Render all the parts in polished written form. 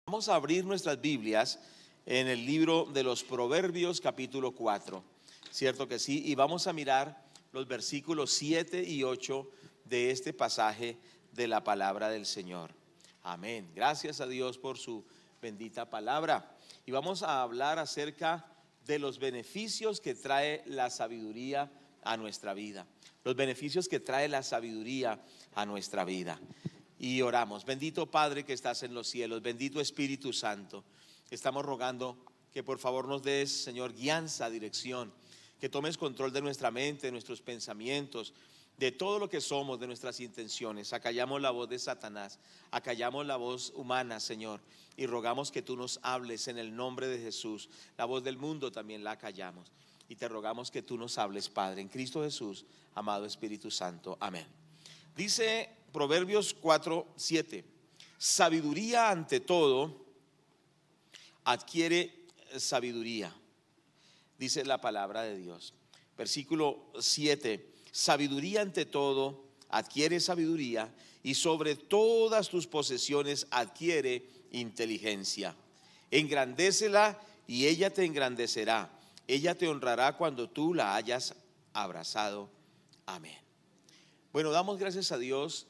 Vamos a abrir nuestras Biblias en el libro de los Proverbios capítulo 4, ¿cierto que sí? Y vamos a mirar los versículos 7 y 8 de este pasaje de la palabra del Señor. Amén. Gracias a Dios por su bendita palabra. Y vamos a hablar acerca de los beneficios que trae la sabiduría a nuestra vida. Los beneficios que trae la sabiduría a nuestra vida. Y oramos. Bendito Padre que estás en los cielos, bendito Espíritu Santo, estamos rogando que por favor nos des, Señor, guianza, dirección, que tomes control de nuestra mente, de nuestros pensamientos, de todo lo que somos, de nuestras intenciones. Acallamos la voz de Satanás, acallamos la voz humana, Señor, y rogamos que tú nos hables en el nombre de Jesús. La voz del mundo también la acallamos y te rogamos que tú nos hables, Padre, en Cristo Jesús, amado Espíritu Santo. Amén. Dice Proverbios 4:7: sabiduría ante todo adquiere sabiduría, dice la palabra de Dios. Versículo 7: sabiduría ante todo adquiere sabiduría, y sobre todas tus posesiones adquiere inteligencia. Engrandécela y ella te engrandecerá, ella te honrará cuando tú la hayas abrazado. Amén. Bueno, damos gracias a Dios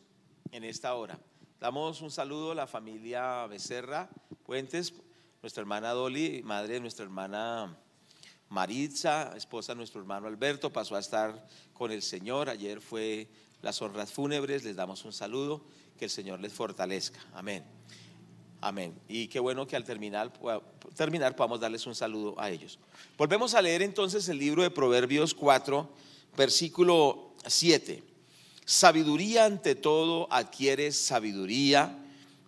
en esta hora. Damos un saludo a la familia Becerra Puentes, nuestra hermana Dolly, madre de nuestra hermana Maritza, esposa de nuestro hermano Alberto, pasó a estar con el Señor. Ayer fue las honras fúnebres. Les damos un saludo, que el Señor les fortalezca. Amén. Amén. Y qué bueno que al terminar podamos darles un saludo a ellos. Volvemos a leer entonces el libro de Proverbios 4, versículo 7. Sabiduría ante todo adquiere sabiduría,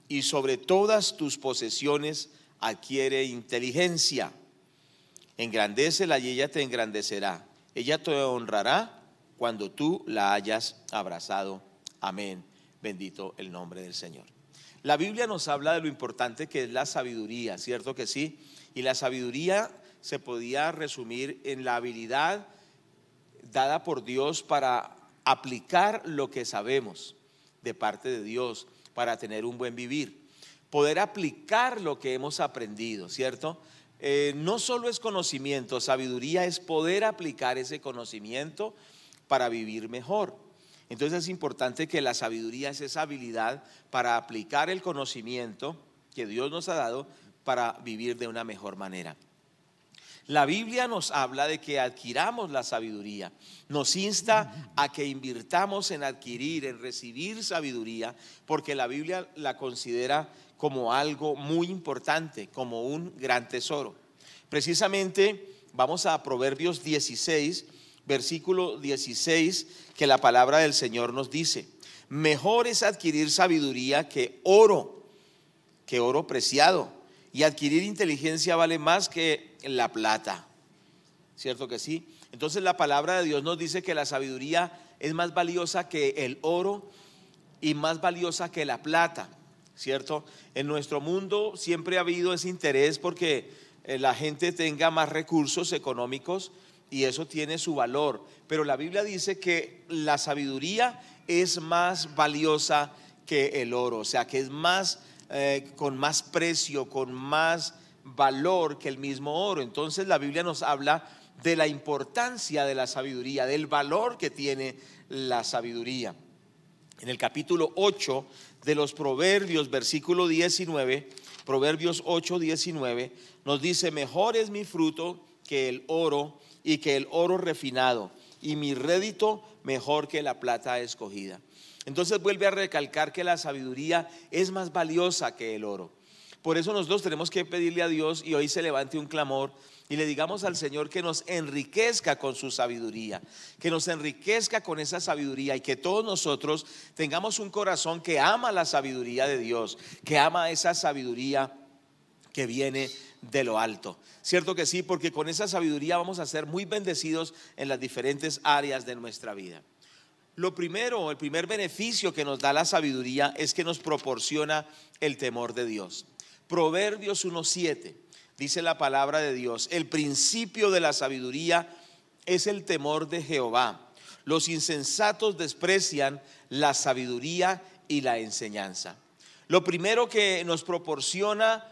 y sobre todas tus posesiones adquiere inteligencia. Engrandécela y ella te engrandecerá, ella te honrará cuando tú la hayas abrazado. Amén. Bendito el nombre del Señor. La Biblia nos habla de lo importante que es la sabiduría, ¿cierto que sí? Y la sabiduría se podía resumir en la habilidad dada por Dios para aplicar lo que sabemos de parte de Dios para tener un buen vivir, poder aplicar lo que hemos aprendido, ¿cierto? No solo es conocimiento, sabiduría es poder aplicar ese conocimiento para vivir mejor. Entonces es importante que la sabiduría es esa habilidad para aplicar el conocimiento que Dios nos ha dado para vivir de una mejor manera. La Biblia nos habla de que adquiramos la sabiduría, nos insta a que invirtamos en adquirir, en recibir sabiduría, porque la Biblia la considera como algo muy importante, como un gran tesoro. Precisamente vamos a Proverbios 16, versículo 16, que la palabra del Señor nos dice: mejor es adquirir sabiduría que oro preciado, y adquirir inteligencia vale más que la plata. ¿Cierto que sí? Entonces la palabra de Dios nos dice que la sabiduría es más valiosa que el oro y más valiosa que la plata, ¿cierto? En nuestro mundo siempre ha habido ese interés porque la gente tenga más recursos económicos, y eso tiene su valor. Pero la Biblia dice que la sabiduría es más valiosa que el oro, o sea que es más con más precio, con más valor que el mismo oro. Entonces la Biblia nos habla de la importancia de la sabiduría, del valor que tiene la sabiduría. En el capítulo 8 de los Proverbios, versículo 19, Proverbios 8, 19, nos dice: mejor es mi fruto que el oro, y que el oro refinado, y mi rédito mejor que la plata escogida. Entonces vuelve a recalcar que la sabiduría es más valiosa que el oro. Por eso nosotros tenemos que pedirle a Dios, y hoy se levante un clamor y le digamos al Señor que nos enriquezca con su sabiduría, que nos enriquezca con esa sabiduría, y que todos nosotros tengamos un corazón que ama la sabiduría de Dios, que ama esa sabiduría que viene de lo alto. Cierto que sí, porque con esa sabiduría vamos a ser muy bendecidos en las diferentes áreas de nuestra vida. Lo primero, el primer beneficio que nos da la sabiduría es que nos proporciona el temor de Dios. Proverbios 1:7 dice la palabra de Dios: el principio de la sabiduría es el temor de Jehová. Los insensatos desprecian la sabiduría y la enseñanza. Lo primero que nos proporciona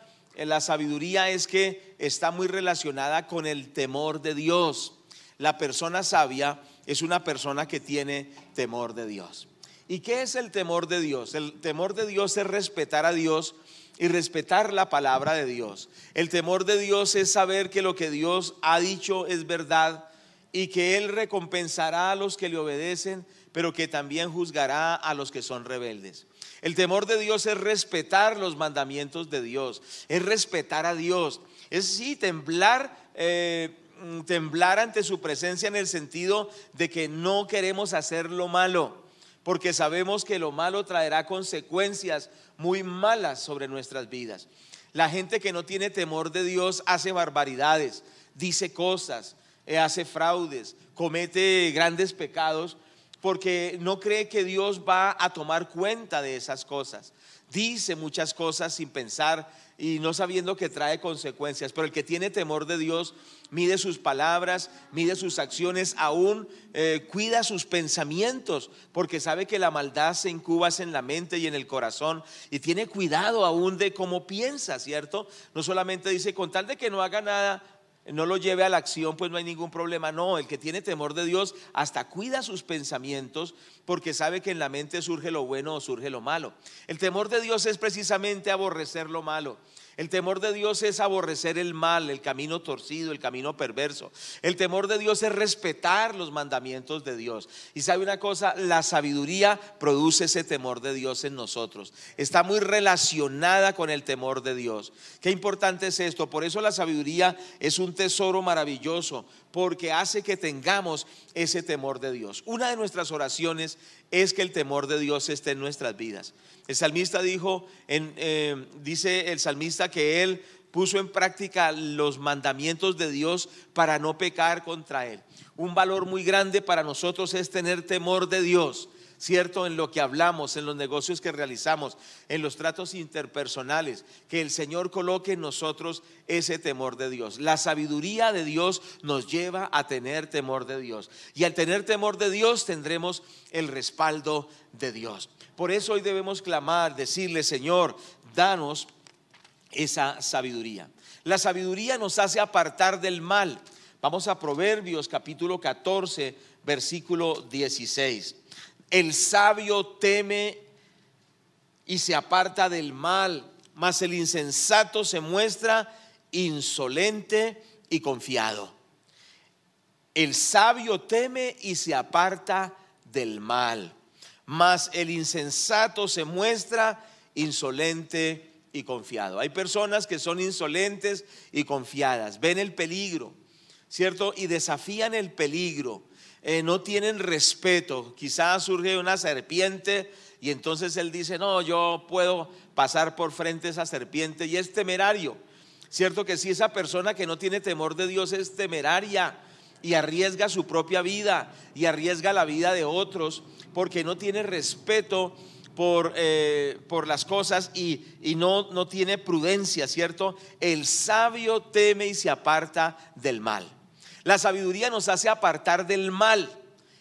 la sabiduría es que está muy relacionada con el temor de Dios. La persona sabia es una persona que tiene temor de Dios. ¿Y qué es el temor de Dios? El temor de Dios es respetar a Dios y respetar la palabra de Dios. El temor de Dios es saber que lo que Dios ha dicho es verdad y que Él recompensará a los que le obedecen, pero que también juzgará a los que son rebeldes. El temor de Dios es respetar los mandamientos de Dios, es respetar a Dios, es sí temblar ante su presencia, en el sentido de que no queremos hacer lo malo, porque sabemos que lo malo traerá consecuencias muy malas sobre nuestras vidas. La gente que no tiene temor de Dios hace barbaridades, dice cosas, hace fraudes, comete grandes pecados, porque no cree que Dios va a tomar cuenta de esas cosas. Dice muchas cosas sin pensar y no sabiendo que trae consecuencias. Pero el que tiene temor de Dios mide sus palabras, mide sus acciones, aún cuida sus pensamientos, porque sabe que la maldad se incuba en la mente y en el corazón, y tiene cuidado aún de cómo piensa, ¿cierto? No solamente dice, con tal de que no haga nada, no lo lleve a la acción, pues no hay ningún problema. No, el que tiene temor de Dios hasta cuida sus pensamientos, porque sabe que en la mente surge lo bueno o surge lo malo. El temor de Dios es precisamente aborrecer lo malo. El temor de Dios es aborrecer el mal, el camino torcido, el camino perverso. El temor de Dios es respetar los mandamientos de Dios. Y sabe una cosa, la sabiduría produce ese temor de Dios en nosotros. Está muy relacionada con el temor de Dios. Qué importante es esto. Por eso la sabiduría es un tesoro maravilloso, porque hace que tengamos ese temor de Dios. Una de nuestras oraciones es que el temor de Dios esté en nuestras vidas. El salmista dice el salmista que él puso en práctica los mandamientos de Dios para no pecar contra él. Un valor muy grande para nosotros es tener temor de Dios, ¿cierto? En lo que hablamos, en los negocios que realizamos, en los tratos interpersonales, que el Señor coloque en nosotros ese temor de Dios. La sabiduría de Dios nos lleva a tener temor de Dios, y al tener temor de Dios tendremos el respaldo de Dios. Por eso hoy debemos clamar, decirle: Señor, danos esa sabiduría. La sabiduría nos hace apartar del mal. Vamos a Proverbios capítulo 14, versículo 16. El sabio teme y se aparta del mal, mas el insensato se muestra insolente y confiado. El sabio teme y se aparta del mal, mas el insensato se muestra insolente y confiado. Hay personas que son insolentes y confiadas, ven el peligro, ¿cierto? Y desafían el peligro. No tienen respeto. Quizás surge una serpiente y entonces él dice: no, yo puedo pasar por frente a esa serpiente, y es temerario. Cierto que si esa persona que no tiene temor de Dios es temeraria y arriesga su propia vida y arriesga la vida de otros, porque no tiene respeto por las cosas y no tiene prudencia, ¿cierto? El sabio teme y se aparta del mal. La sabiduría nos hace apartar del mal.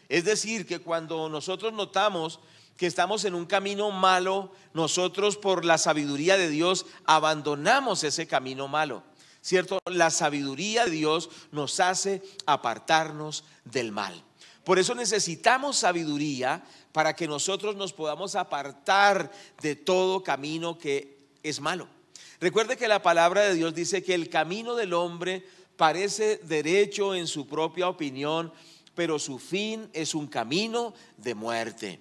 Es decir, que cuando nosotros notamos que estamos en un camino malo, nosotros por la sabiduría de Dios abandonamos ese camino malo, ¿cierto? La sabiduría de Dios nos hace apartarnos del mal. Por eso necesitamos sabiduría para que nosotros nos podamos apartar de todo camino que es malo. Recuerde que la palabra de Dios dice que el camino del hombre parece derecho en su propia opinión, pero su fin es un camino de muerte.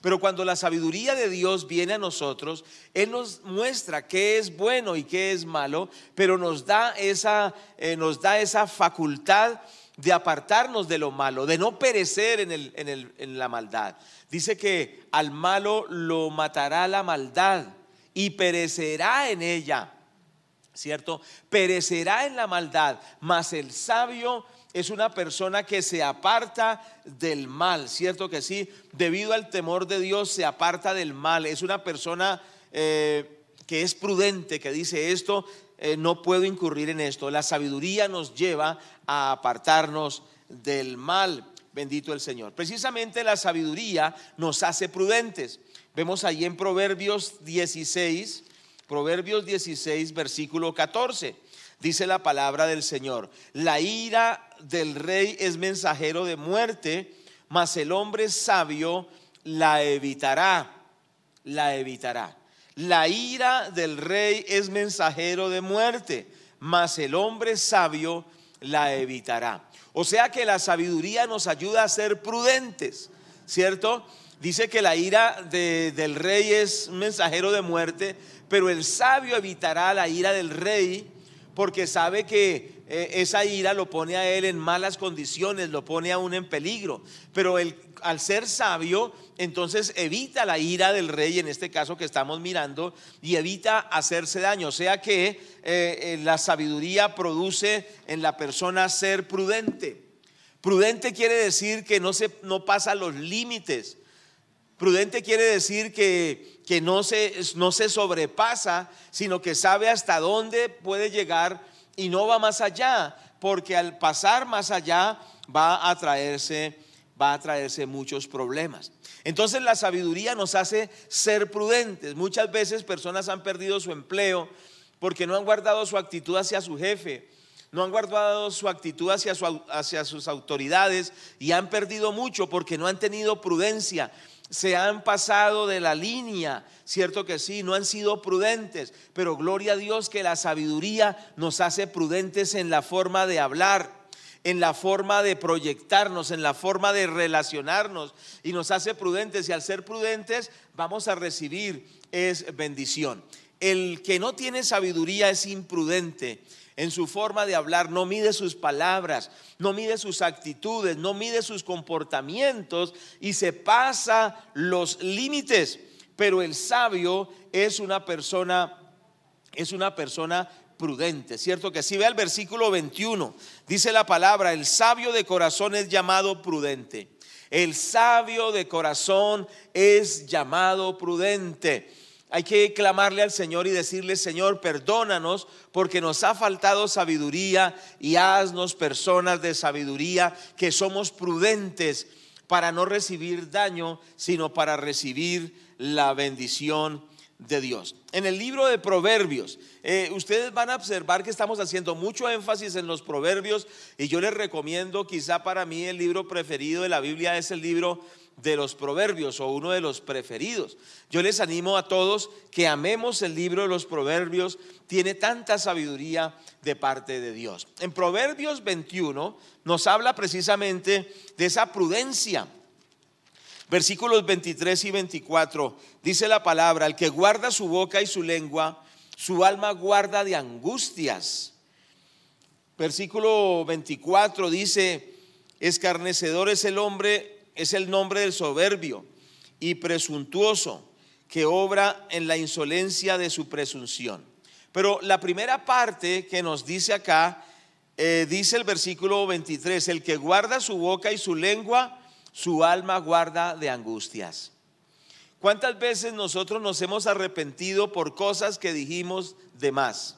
Pero cuando la sabiduría de Dios viene a nosotros, Él nos muestra qué es bueno y qué es malo, pero nos da esa facultad de apartarnos de lo malo, de no perecer en la maldad. Dice que al malo lo matará la maldad y perecerá en ella, ¿cierto? Perecerá en la maldad, mas el sabio es una persona que se aparta del mal, ¿cierto que sí? Debido al temor de Dios se aparta del mal. Es una persona que es prudente, que dice: esto no puedo incurrir en esto. La sabiduría nos lleva a apartarnos del mal. Bendito el Señor. Precisamente la sabiduría nos hace prudentes. Vemos allí en Proverbios 16, Proverbios 16, versículo 14. Dice la palabra del Señor: la ira del rey es mensajero de muerte, mas el hombre sabio la evitará. La evitará. La ira del rey es mensajero de muerte, mas el hombre sabio la evitará. O sea que la sabiduría nos ayuda a ser prudentes, ¿cierto? Dice que la ira del rey es un mensajero de muerte, pero el sabio evitará la ira del rey, porque sabe que esa ira lo pone a él en malas condiciones, lo pone aún en peligro. Pero al ser sabio, entonces evita la ira del rey, en este caso que estamos mirando, y evita hacerse daño. O sea que la sabiduría produce en la persona ser prudente. Prudente quiere decir que no pasa los límites. Prudente quiere decir que no se sobrepasa, sino que sabe hasta dónde puede llegar y no va más allá, porque al pasar más allá va a traerse muchos problemas. Entonces la sabiduría nos hace ser prudentes. Muchas veces personas han perdido su empleo porque no han guardado su actitud hacia su jefe, no han guardado su actitud hacia sus autoridades, y han perdido mucho porque no han tenido prudencia. Se han pasado de la línea, cierto que sí, no han sido prudentes, pero gloria a Dios que la sabiduría nos hace prudentes en la forma de hablar, en la forma de proyectarnos, en la forma de relacionarnos, y nos hace prudentes, y al ser prudentes vamos a recibir bendición. El que no tiene sabiduría es imprudente en su forma de hablar, no mide sus palabras, no mide sus actitudes, no mide sus comportamientos y se pasa los límites. Pero el sabio es una persona prudente, ¿cierto que sí? Ve al versículo 21, dice la palabra: el sabio de corazón es llamado prudente. El sabio de corazón es llamado prudente. Hay que clamarle al Señor y decirle: Señor, perdónanos porque nos ha faltado sabiduría, y haznos personas de sabiduría, que somos prudentes para no recibir daño, sino para recibir la bendición de Dios. En el libro de Proverbios, ustedes van a observar que estamos haciendo mucho énfasis en los proverbios, y yo les recomiendo, quizá para mí el libro preferido de la Biblia es el libro de los proverbios, o uno de los preferidos. Yo les animo a todos que amemos el libro de los proverbios, tiene tanta sabiduría de parte de Dios. En Proverbios 21 nos habla precisamente de esa prudencia. Versículos 23 y 24 dice la palabra: el que guarda su boca y su lengua, su alma guarda de angustias. Versículo 24 dice: escarnecedor es el nombre del soberbio y presuntuoso, que obra en la insolencia de su presunción. Pero la primera parte que nos dice acá, dice el versículo 23: el que guarda su boca y su lengua, su alma guarda de angustias. ¿Cuántas veces nosotros nos hemos arrepentido por cosas que dijimos de más?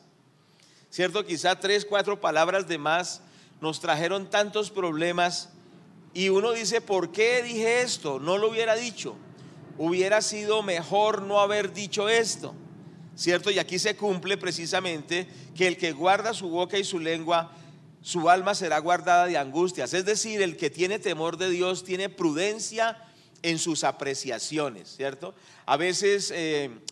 ¿Cierto? Quizá 3, 4 palabras de más nos trajeron tantos problemas, y uno dice: ¿por qué dije esto? No lo hubiera dicho. Hubiera sido mejor no haber dicho esto, ¿cierto? Y aquí se cumple precisamente que el que guarda su boca y su lengua, su alma será guardada de angustias. Es decir, el que tiene temor de Dios tiene prudencia en sus apreciaciones, ¿cierto? A veces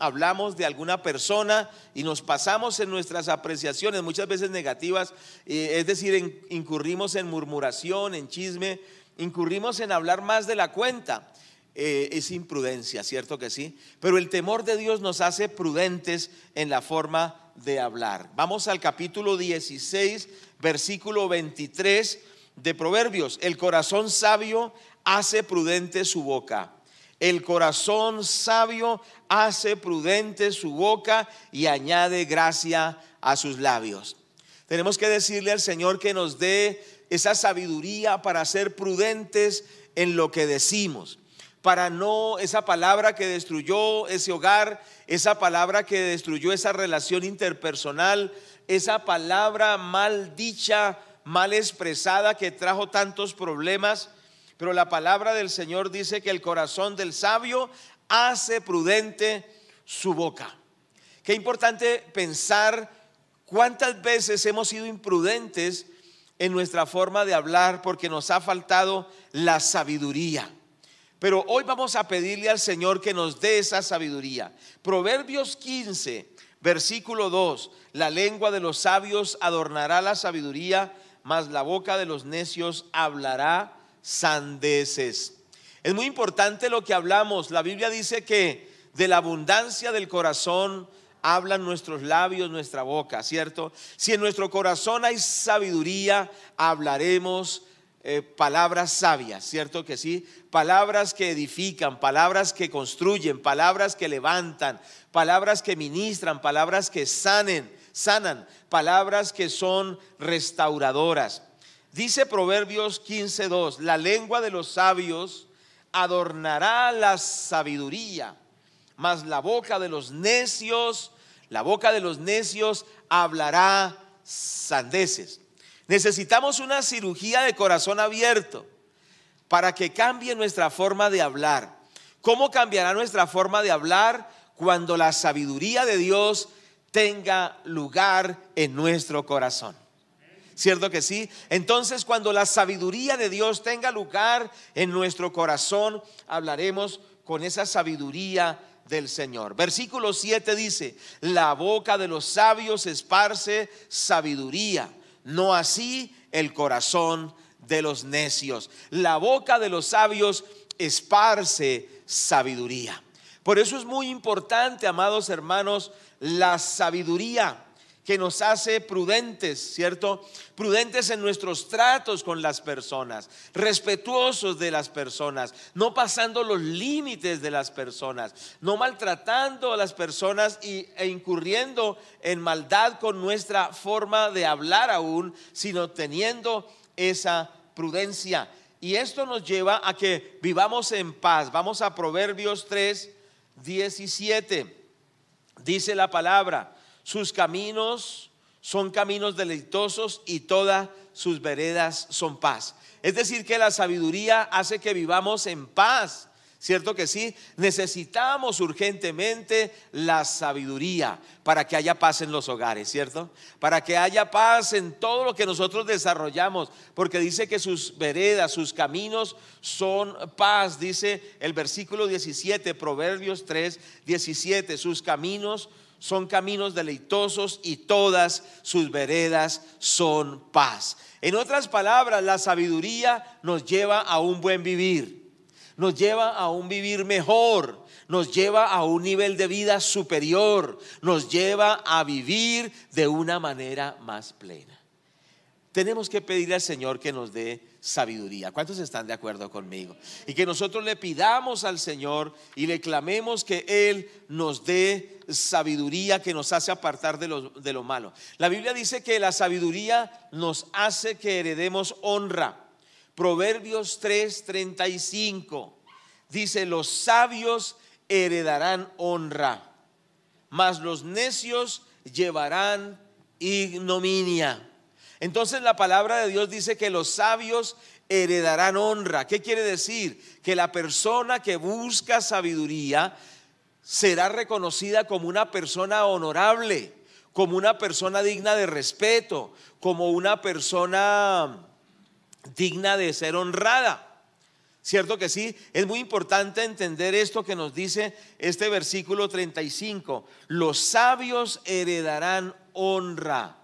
hablamos de alguna persona y nos pasamos en nuestras apreciaciones, muchas veces negativas, es decir, incurrimos en murmuración, en chisme, incurrimos en hablar más de la cuenta. Es imprudencia, ¿cierto que sí? Pero el temor de Dios nos hace prudentes en la forma de hablar. Vamos al capítulo 16, versículo 23 de Proverbios: el corazón sabio hace prudente su boca. El corazón sabio hace prudente su boca y añade gracia a sus labios. Tenemos que decirle al Señor que nos dé esa sabiduría para ser prudentes en lo que decimos, para no esa palabra que destruyó ese hogar, esa palabra que destruyó esa relación interpersonal, esa palabra mal dicha, mal expresada, que trajo tantos problemas. Pero la palabra del Señor dice que el corazón del sabio hace prudente su boca. Qué importante pensar cuántas veces hemos sido imprudentes en nuestra forma de hablar porque nos ha faltado la sabiduría. Pero hoy vamos a pedirle al Señor que nos dé esa sabiduría. Proverbios 15, versículo 2: la lengua de los sabios adornará la sabiduría, mas la boca de los necios hablará sandeces. Es muy importante lo que hablamos. La Biblia dice que de la abundancia del corazón hablan nuestros labios, nuestra boca, ¿cierto? Si en nuestro corazón hay sabiduría, hablaremos palabras sabias, ¿cierto que sí? Palabras que edifican, palabras que construyen, palabras que levantan, palabras que ministran, palabras que sanan, palabras que son restauradoras. Dice Proverbios 15:2: la lengua de los sabios adornará la sabiduría, mas la boca de los necios hablará sandeces. Necesitamos una cirugía de corazón abierto para que cambie nuestra forma de hablar. ¿Cómo cambiará nuestra forma de hablar? Cuando la sabiduría de Dios tenga lugar en nuestro corazón. ¿Cierto que sí? Entonces, cuando la sabiduría de Dios tenga lugar en nuestro corazón, hablaremos con esa sabiduría del Señor. Versículo 7 dice: la boca de los sabios esparce sabiduría, no así el corazón de los necios. La boca de los sabios esparce sabiduría. Por eso es muy importante, amados hermanos, la sabiduría que nos hace prudentes, ¿cierto? Prudentes en nuestros tratos con las personas, respetuosos de las personas, no pasando los límites de las personas, no maltratando a las personas e incurriendo en maldad con nuestra forma de hablar aún, sino teniendo esa prudencia. Y esto nos lleva a que vivamos en paz. Vamos a Proverbios 3:17. Dice la palabra: sus caminos son caminos deleitosos y todas sus veredas son paz. Es decir, que la sabiduría hace que vivamos en paz. ¿Cierto que sí? Necesitamos urgentemente la sabiduría para que haya paz en los hogares, ¿cierto? Para que haya paz en todo lo que nosotros desarrollamos, porque dice que sus veredas, sus caminos son paz. Dice el versículo 17, Proverbios 3:17: sus caminos son caminos deleitosos y todas sus veredas son paz. En otras palabras, la sabiduría nos lleva a un buen vivir, nos lleva a un vivir mejor, nos lleva a un nivel de vida superior, nos lleva a vivir de una manera más plena. Tenemos que pedirle al Señor que nos dé sabiduría. ¿Cuántos están de acuerdo conmigo? Y que nosotros le pidamos al Señor y le clamemos que Él nos dé sabiduría que nos hace apartar de lo malo. La Biblia dice que la sabiduría nos hace que heredemos honra. Proverbios 3:35 dice: los sabios heredarán honra, mas los necios llevarán ignominia. Entonces la palabra de Dios dice que los sabios heredarán honra. ¿Qué quiere decir? Que la persona que busca sabiduría será reconocida como una persona honorable, como una persona digna de respeto, como una persona digna de ser honrada. ¿Cierto que sí? Es muy importante entender esto que nos dice este versículo 35. Los sabios heredarán honra.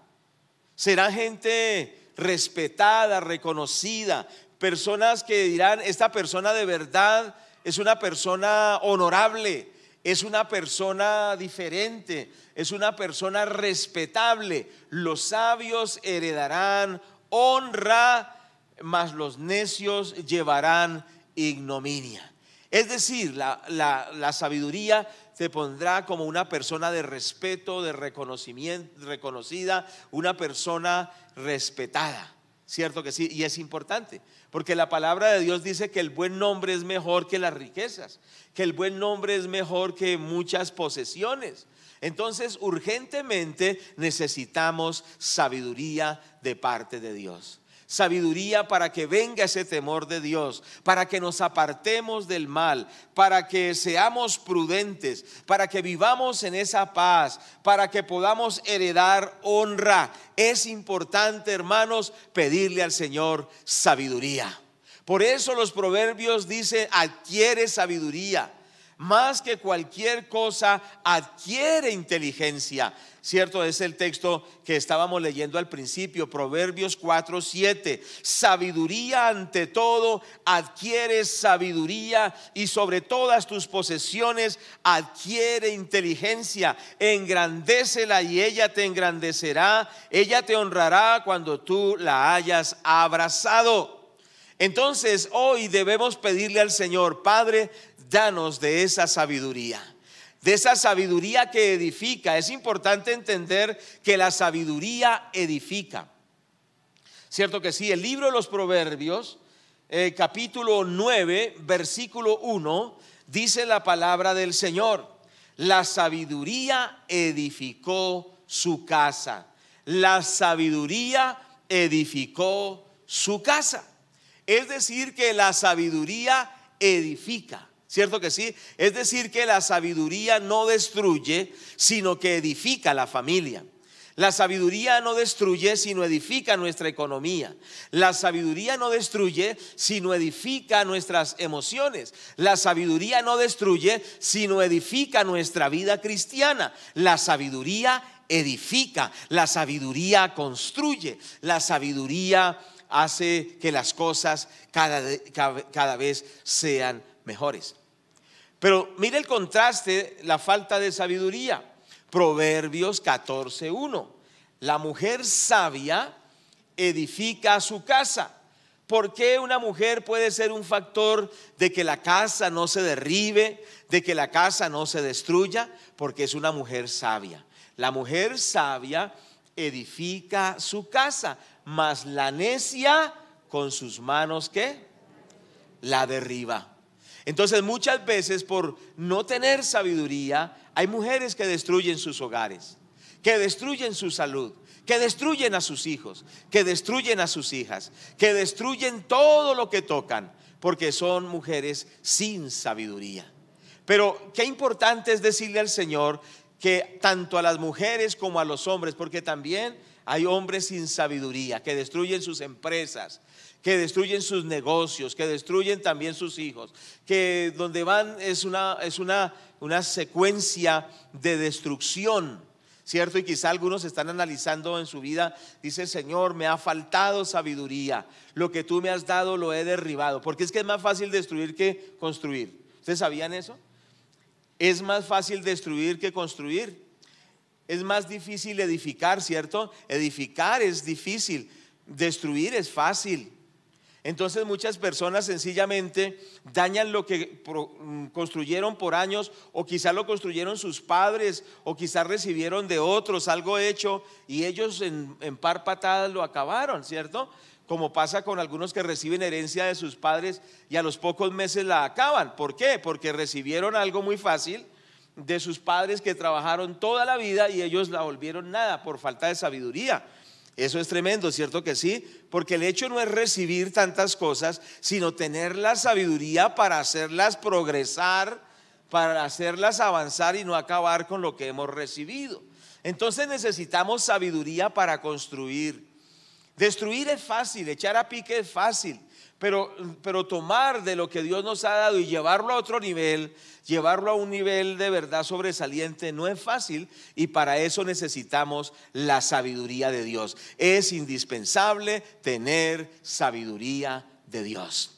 Será gente respetada, reconocida, personas que dirán: esta persona de verdad es una persona honorable, es una persona diferente, es una persona respetable. Los sabios heredarán honra, mas los necios llevarán ignominia. Es decir, la sabiduría te pondrá como una persona de respeto, de reconocimiento, reconocida, una persona respetada. ¿Cierto que sí? Y es importante, porque la palabra de Dios dice que el buen nombre es mejor que las riquezas, que el buen nombre es mejor que muchas posesiones. Entonces, urgentemente necesitamos sabiduría de parte de Dios. Sabiduría para que venga ese temor de Dios, para que nos apartemos del mal, para que seamos prudentes, para que vivamos en esa paz, para que podamos heredar honra. Es importante, hermanos, pedirle al Señor sabiduría. Por eso los proverbios dicen: adquiere sabiduría. Más que cualquier cosa, adquiere inteligencia. Cierto, es el texto que estábamos leyendo al principio, Proverbios 4:7. Sabiduría ante todo, adquiere sabiduría, y sobre todas tus posesiones adquiere inteligencia. Engrandécela y ella te engrandecerá. Ella te honrará cuando tú la hayas abrazado. Entonces hoy debemos pedirle al Señor: Padre, danos de esa sabiduría que edifica. Es importante entender que la sabiduría edifica. Cierto que sí. El libro de los Proverbios, capítulo 9, versículo 1, dice la palabra del Señor: la sabiduría edificó su casa. La sabiduría edificó su casa. Es decir, que la sabiduría edifica. ¿Cierto que sí? Es decir, que la sabiduría no destruye, sino que edifica la familia. La sabiduría no destruye, sino edifica nuestra economía. La sabiduría no destruye, sino edifica nuestras emociones. La sabiduría no destruye, sino edifica nuestra vida cristiana. La sabiduría edifica, la sabiduría construye, la sabiduría hace que las cosas cada vez sean mejores. Pero mire el contraste, la falta de sabiduría. Proverbios 14:1. La mujer sabia edifica su casa. ¿Por qué una mujer puede ser un factor de que la casa no se derribe, de que la casa no se destruya? Porque es una mujer sabia. La mujer sabia edifica su casa, mas la necia con sus manos, ¿qué? La derriba. Entonces muchas veces, por no tener sabiduría, hay mujeres que destruyen sus hogares, que destruyen su salud, que destruyen a sus hijos, que destruyen a sus hijas, que destruyen todo lo que tocan, porque son mujeres sin sabiduría. Pero qué importante es decirle al Señor que tanto a las mujeres como a los hombres, porque también hay hombres sin sabiduría que destruyen sus empresas, que destruyen sus negocios, que destruyen también sus hijos, que donde van es una secuencia de destrucción, ¿cierto? Y quizá algunos están analizando en su vida, dice: Señor, me ha faltado sabiduría, lo que tú me has dado lo he derribado, porque es que es más fácil destruir que construir. ¿Ustedes sabían eso? Es más fácil destruir que construir. Es más difícil edificar, ¿cierto? Edificar es difícil, destruir es fácil. Entonces muchas personas sencillamente dañan lo que construyeron por años, o quizás lo construyeron sus padres, o quizás recibieron de otros algo hecho y ellos en par patadas lo acabaron, ¿cierto? Como pasa con algunos que reciben herencia de sus padres y a los pocos meses la acaban. ¿Por qué? Porque recibieron algo muy fácil de sus padres que trabajaron toda la vida y ellos la volvieron nada por falta de sabiduría. Eso es tremendo, ¿cierto que sí? Porque el hecho no es recibir tantas cosas, sino tener la sabiduría para hacerlas progresar, para hacerlas avanzar y no acabar con lo que hemos recibido. Entonces necesitamos sabiduría para construir. Destruir es fácil, echar a pique es fácil, pero tomar de lo que Dios nos ha dado y llevarlo a otro nivel, llevarlo a un nivel de verdad sobresaliente, no es fácil, y para eso necesitamos la sabiduría de Dios. Es indispensable tener sabiduría de Dios.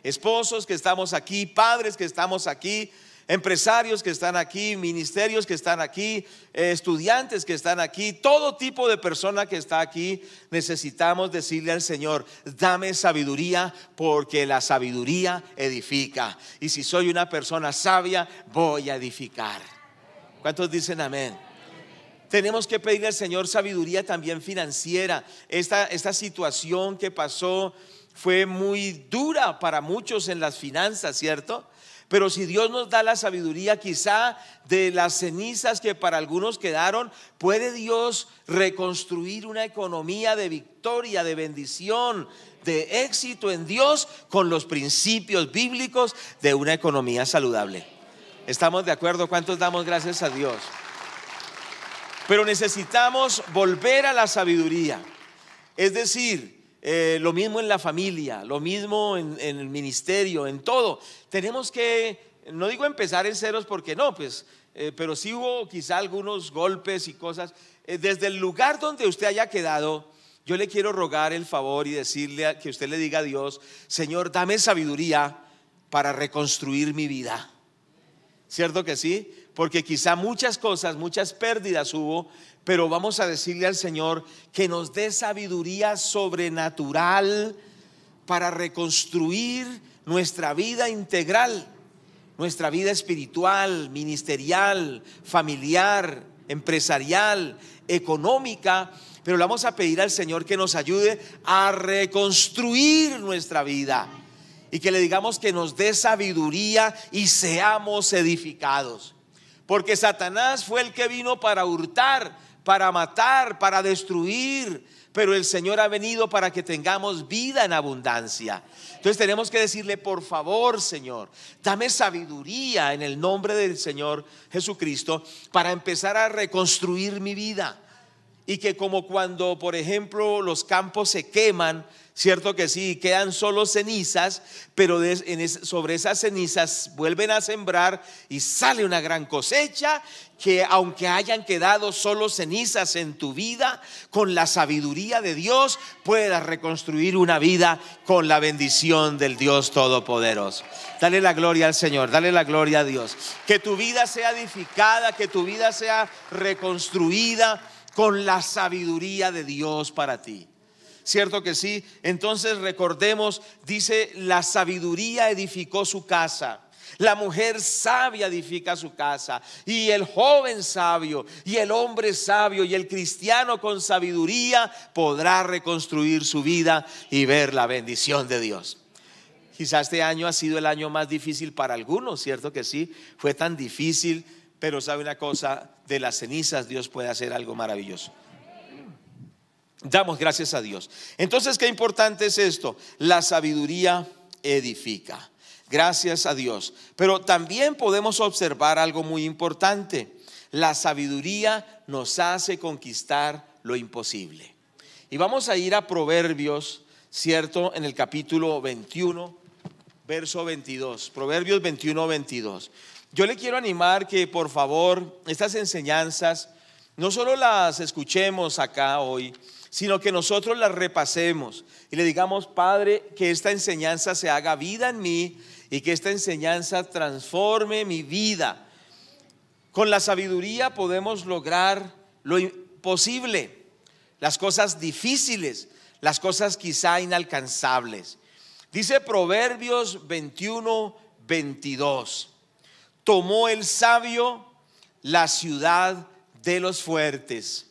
Esposos que estamos aquí, padres que estamos aquí, empresarios que están aquí, ministerios que están aquí, estudiantes que están aquí, todo tipo de persona que está aquí, necesitamos decirle al Señor: dame sabiduría, porque la sabiduría edifica, y si soy una persona sabia, voy a edificar. ¿Cuántos dicen amén? Tenemos que pedirle al Señor sabiduría también financiera. Esta situación que pasó fue muy dura para muchos en las finanzas, ¿cierto? pero si Dios nos da la sabiduría, quizá de las cenizas que para algunos quedaron, puede Dios reconstruir una economía de victoria, de bendición, de éxito en Dios, con los principios bíblicos de una economía saludable. ¿Estamos de acuerdo? ¿Cuántos damos gracias a Dios? Pero necesitamos volver a la sabiduría. Es decir, lo mismo en la familia, lo mismo en el ministerio, en todo. Tenemos que, no digo empezar en ceros porque no, pues, pero sí hubo quizá algunos golpes y cosas. Desde el lugar donde usted haya quedado, yo le quiero rogar el favor y decirle que usted le diga a Dios: Señor, dame sabiduría para reconstruir mi vida. ¿Cierto que sí? Porque quizá muchas cosas, muchas pérdidas hubo, pero vamos a decirle al Señor que nos dé sabiduría sobrenatural para reconstruir nuestra vida integral, nuestra vida espiritual, ministerial, familiar, empresarial, económica. Pero le vamos a pedir al Señor que nos ayude a reconstruir nuestra vida y que le digamos que nos dé sabiduría y seamos edificados. Porque Satanás fue el que vino para hurtar, para matar, para destruir, pero el Señor ha venido para que tengamos vida en abundancia. Entonces tenemos que decirle: por favor, Señor, dame sabiduría en el nombre del Señor Jesucristo para empezar a reconstruir mi vida. Y que como cuando, por ejemplo, los campos se queman, cierto que sí, quedan solo cenizas, pero sobre esas cenizas vuelven a sembrar y sale una gran cosecha. Que aunque hayan quedado solo cenizas en tu vida, con la sabiduría de Dios puedas reconstruir una vida con la bendición del Dios Todopoderoso. Dale la gloria al Señor, dale la gloria a Dios. Que tu vida sea edificada, que tu vida sea reconstruida con la sabiduría de Dios para ti. ¿Cierto que sí? Entonces recordemos, dice: la sabiduría edificó su casa, la mujer sabia edifica su casa, y el joven sabio, y el hombre sabio, y el cristiano con sabiduría podrá reconstruir su vida y ver la bendición de Dios. Quizás este año ha sido el año más difícil para algunos, ¿cierto que sí? Fue tan difícil, pero sabe una cosa, de las cenizas Dios puede hacer algo maravilloso. Damos gracias a Dios. Entonces, qué importante es esto: la sabiduría edifica. Gracias a Dios. Pero también podemos observar algo muy importante: la sabiduría nos hace conquistar lo imposible. Y vamos a ir a Proverbios, ¿cierto? En el capítulo 21, verso 22. Proverbios 21, 22. Yo le quiero animar que por favor estas enseñanzas no solo las escuchemos acá hoy, sino que nosotros las repasemos y le digamos: Padre, que esta enseñanza se haga vida en mí y que esta enseñanza transforme mi vida. Con la sabiduría podemos lograr lo imposible, las cosas difíciles, las cosas quizá inalcanzables. Dice Proverbios 21, 22: tomó el sabio la ciudad de los fuertes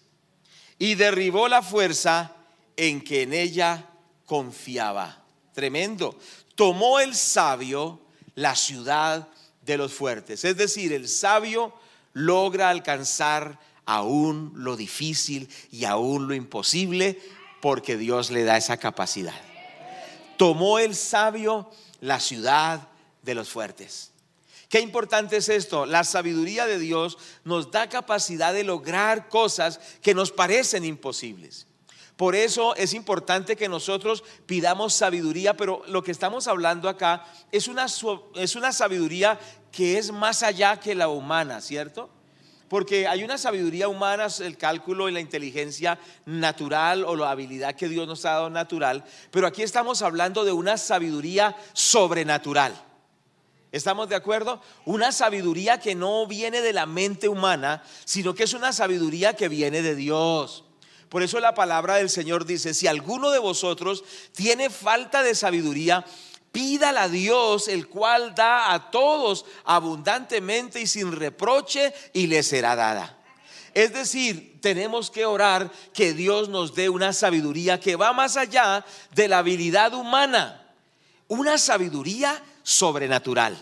y derribó la fuerza en que en ella confiaba. Tremendo. Tomó el sabio la ciudad de los fuertes. Es decir, el sabio logra alcanzar aún lo difícil y aún lo imposible, porque Dios le da esa capacidad. Tomó el sabio la ciudad de los fuertes. Qué importante es esto: la sabiduría de Dios nos da capacidad de lograr cosas que nos parecen imposibles. Por eso es importante que nosotros pidamos sabiduría, pero lo que estamos hablando acá es una sabiduría que es más allá que la humana, ¿cierto? Porque hay una sabiduría humana, el cálculo y la inteligencia natural o la habilidad que Dios nos ha dado natural, pero aquí estamos hablando de una sabiduría sobrenatural. ¿Estamos de acuerdo? Una sabiduría que no viene de la mente humana, sino que es una sabiduría que viene de Dios. Por eso la palabra del Señor dice: si alguno de vosotros tiene falta de sabiduría, pídala a Dios, el cual da a todos abundantemente y sin reproche, y le será dada. Es decir, tenemos que orar que Dios nos dé una sabiduría que va más allá de la habilidad humana, una sabiduría sobrenatural.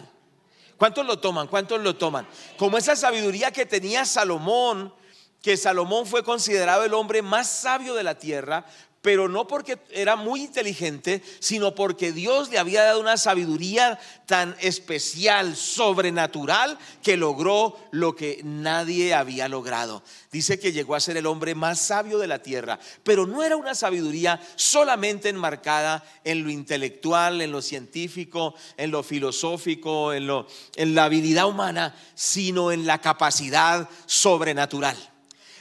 ¿Cuántos lo toman? ¿Cuántos lo toman? Como esa sabiduría que tenía Salomón, que Salomón fue considerado el hombre más sabio de la tierra, pero no porque era muy inteligente, sino porque Dios le había dado una sabiduría tan especial, sobrenatural, que logró lo que nadie había logrado. Dice que llegó a ser el hombre más sabio de la tierra, pero no era una sabiduría solamente enmarcada en lo intelectual, en lo científico, en lo filosófico, en la habilidad humana, sino en la capacidad sobrenatural.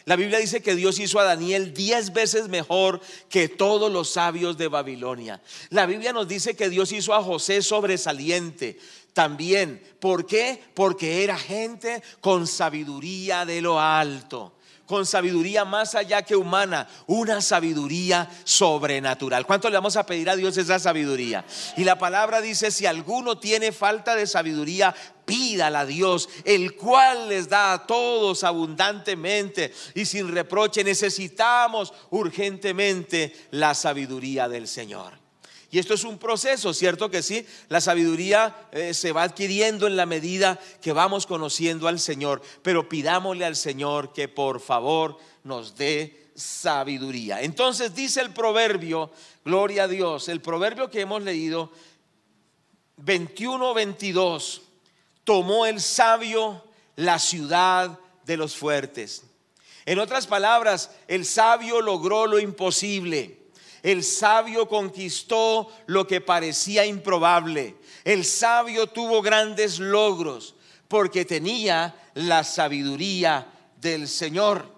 La Biblia dice que Dios hizo a Daniel 10 veces mejor que todos los sabios de Babilonia. La Biblia nos dice que Dios hizo a José sobresaliente también. ¿Por qué? Porque era gente con sabiduría de lo alto, con sabiduría más allá que humana, una sabiduría sobrenatural. ¿Cuánto le vamos a pedir a Dios esa sabiduría? Y la palabra dice: si alguno tiene falta de sabiduría, pídala a Dios, el cual les da a todos abundantemente y sin reproche. Necesitamos urgentemente la sabiduría del Señor. Y esto es un proceso, ¿cierto que sí? La sabiduría se va adquiriendo en la medida que vamos conociendo al Señor. Pero pidámosle al Señor que por favor nos dé sabiduría. Entonces dice el proverbio, gloria a Dios, el proverbio que hemos leído, 21:22: tomó el sabio la ciudad de los fuertes. En otras palabras, el sabio logró lo imposible. El sabio conquistó lo que parecía improbable. El sabio tuvo grandes logros porque tenía la sabiduría del Señor.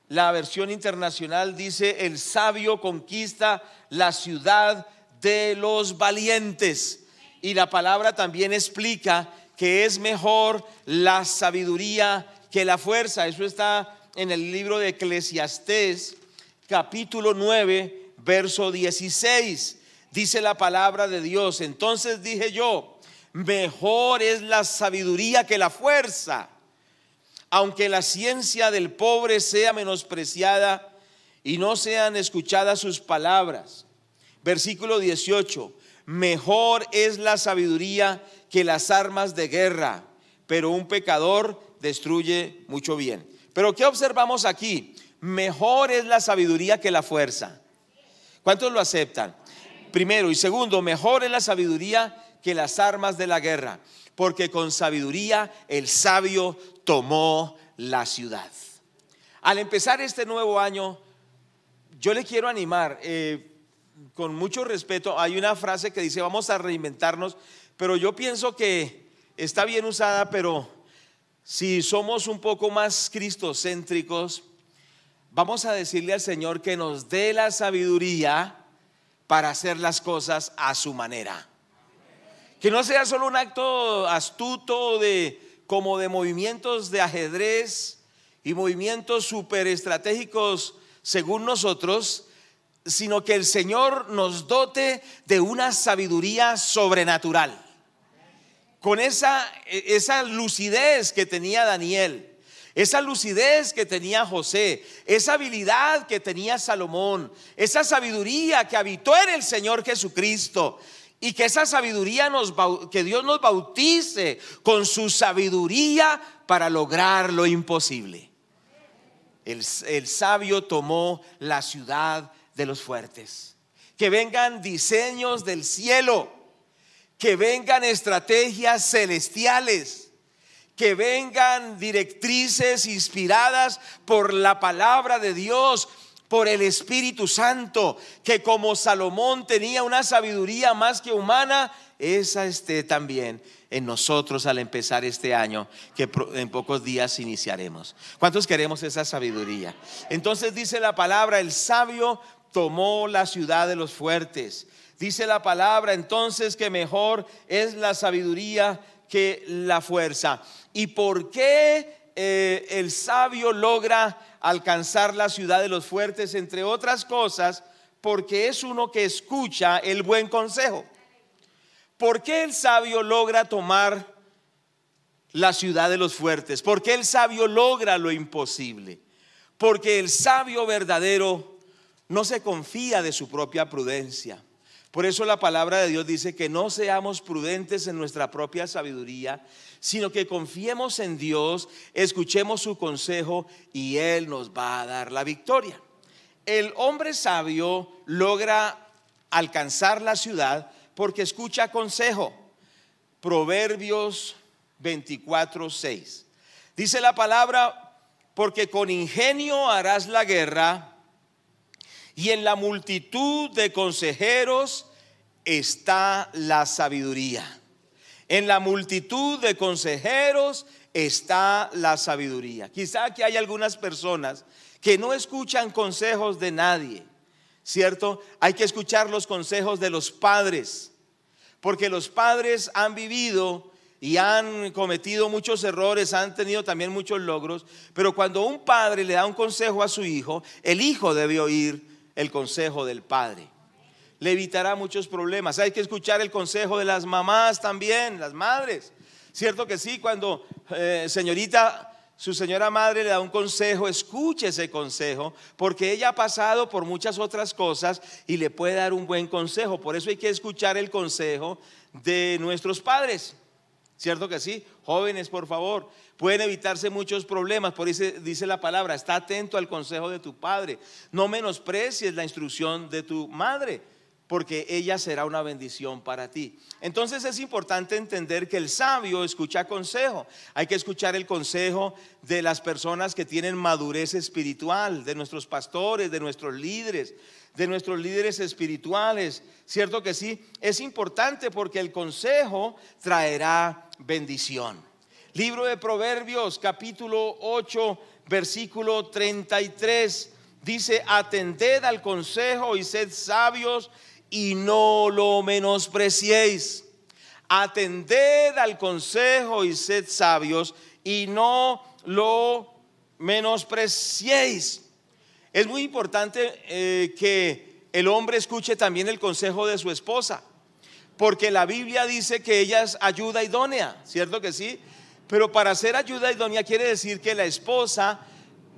La versión internacional dice: el sabio conquista la ciudad de los valientes. Y la palabra también explica que es mejor la sabiduría que la fuerza. Eso está en el libro de Eclesiastés, capítulo 9, verso 16. Dice la palabra de Dios: entonces dije yo, mejor es la sabiduría que la fuerza, aunque la ciencia del pobre sea menospreciada y no sean escuchadas sus palabras. Versículo 18: mejor es la sabiduría que las armas de guerra, pero un pecador destruye mucho bien. Pero ¿qué observamos aquí? Mejor es la sabiduría que la fuerza. ¿Cuántos lo aceptan? Primero, y segundo, mejor es la sabiduría que las armas de la guerra, porque con sabiduría el sabio tomó la ciudad. Al empezar este nuevo año, yo le quiero animar, con mucho respeto. Hay una frase que dice: vamos a reinventarnos, pero yo pienso que está bien usada, pero si somos un poco más cristocéntricos, vamos a decirle al Señor que nos dé la sabiduría para hacer las cosas a su manera. Que no sea solo un acto astuto como de movimientos de ajedrez y movimientos súper estratégicos según nosotros, sino que el Señor nos dote de una sabiduría sobrenatural. Con esa lucidez que tenía Daniel, esa lucidez que tenía José, esa habilidad que tenía Salomón, esa sabiduría que habitó en el Señor Jesucristo, y que esa sabiduría que Dios nos bautice con su sabiduría para lograr lo imposible. El sabio tomó la ciudad de los fuertes. Que vengan diseños del cielo, que vengan estrategias celestiales, que vengan directrices inspiradas por la palabra de Dios, por el Espíritu Santo, que como Salomón tenía una sabiduría más que humana, esa esté también en nosotros al empezar este año, que en pocos días iniciaremos. ¿Cuántos queremos esa sabiduría? Entonces dice la palabra: el sabio tomó la ciudad de los fuertes. Dice la palabra entonces que mejor es la sabiduría que la fuerza. ¿Y por qué el sabio logra alcanzar la ciudad de los fuertes? Entre otras cosas, porque es uno que escucha el buen consejo. ¿Por qué el sabio logra tomar la ciudad de los fuertes? ¿Por qué el sabio logra lo imposible? Porque el sabio verdadero no se confía de su propia prudencia, Por eso la palabra de Dios dice que no seamos prudentes en nuestra propia sabiduría, sino que confiemos en Dios, escuchemos su consejo y Él nos va a dar la victoria. El hombre sabio logra alcanzar la ciudad porque escucha consejo. Proverbios 24:6. Dice la palabra: porque con ingenio harás la guerra, y en la multitud de consejeros está la sabiduría. En la multitud de consejeros está la sabiduría. Quizá que hay algunas personas que no escuchan consejos de nadie, ¿cierto? Hay que escuchar los consejos de los padres, porque los padres han vivido y han cometido muchos errores, han tenido también muchos logros, pero cuando un padre le da un consejo a su hijo, el hijo debe oír el consejo del padre. Le evitará muchos problemas. Hay que escuchar el consejo de las mamás también, las madres. Cierto que sí, cuando su señora madre le da un consejo, escuche ese consejo, porque ella ha pasado por muchas otras cosas y le puede dar un buen consejo. Por eso hay que escuchar el consejo de nuestros padres. ¿Cierto que sí? Jóvenes, por favor, pueden evitarse muchos problemas. Por eso dice la palabra: está atento al consejo de tu padre. No menosprecies la instrucción de tu madre, porque ella será una bendición para ti. Entonces es importante entender que el sabio escucha consejo. Hay que escuchar el consejo de las personas que tienen madurez espiritual, de nuestros pastores, de nuestros líderes espirituales. ¿Cierto que sí? Es importante porque el consejo traerá bendición. Libro de Proverbios, capítulo 8, versículo 33, dice: atended al consejo y sed sabios y no lo menospreciéis. Atended al consejo y sed sabios y no lo menospreciéis. Es muy importante que el hombre escuche también el consejo de su esposa, porque la Biblia dice que ella es ayuda idónea, ¿cierto que sí? Pero para ser ayuda idónea quiere decir que la esposa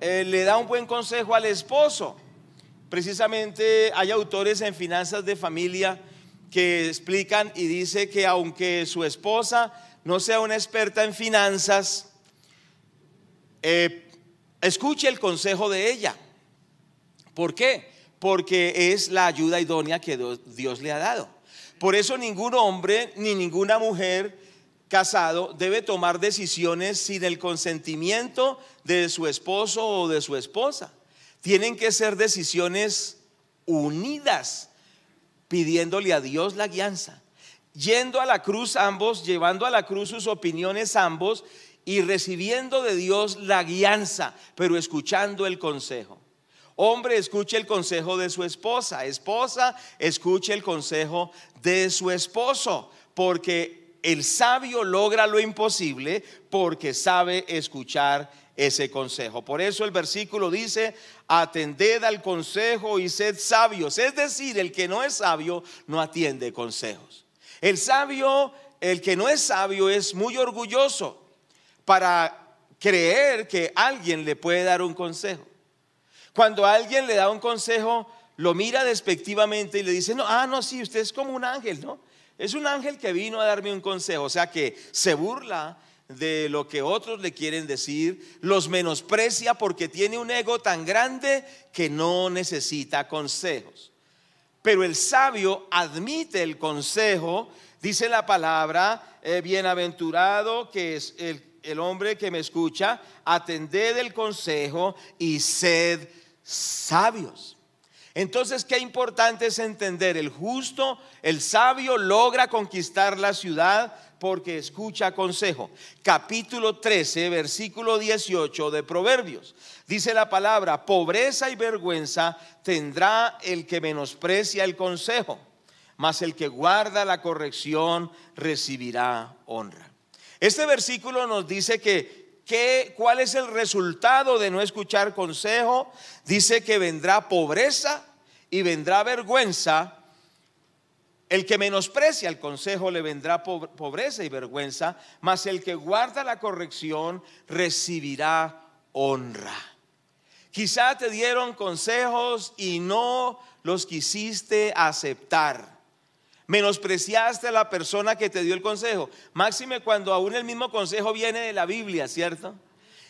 le da un buen consejo al esposo. Precisamente hay autores en finanzas de familia que explican y dice que aunque su esposa no sea una experta en finanzas, escuche el consejo de ella. ¿Por qué? Porque es la ayuda idónea que Dios le ha dado. Por eso ningún hombre ni ninguna mujer casado debe tomar decisiones sin el consentimiento de su esposo o de su esposa. Tienen que ser decisiones unidas, pidiéndole a Dios la guianza, yendo a la cruz ambos, llevando a la cruz sus opiniones ambos y recibiendo de Dios la guianza, pero escuchando el consejo. Hombre, escuche el consejo de su esposa. Esposa, escuche el consejo de su esposo, porque el sabio logra lo imposible porque sabe escuchar ese consejo. Por eso el versículo dice: atended al consejo y sed sabios. Es decir, el que no es sabio no atiende consejos. El sabio, el que no es sabio, es muy orgulloso para creer que alguien le puede dar un consejo. Cuando alguien le da un consejo, lo mira despectivamente y le dice: no, sí, usted es como un ángel, ¿no? Es un ángel que vino a darme un consejo. O sea que se burla de lo que otros le quieren decir, los menosprecia porque tiene un ego tan grande que no necesita consejos. Pero el sabio admite el consejo. Dice la palabra: bienaventurado que es el hombre que me escucha, atended el consejo y sed sabios. Entonces, qué importante es entender: el justo, el sabio logra conquistar la ciudad porque escucha consejo. Capítulo 13, versículo 18 de Proverbios. Dice la palabra: pobreza y vergüenza tendrá el que menosprecia el consejo, mas el que guarda la corrección recibirá honra. Este versículo nos dice ¿cuál es el resultado de no escuchar consejo? Dice que vendrá pobreza y vendrá vergüenza. El que menosprecia el consejo le vendrá pobreza y vergüenza, mas el que guarda la corrección recibirá honra. Quizá te dieron consejos y no los quisiste aceptar. Menospreciaste a la persona que te dio el consejo. Máxime cuando aún el mismo consejo viene de la Biblia, ¿cierto?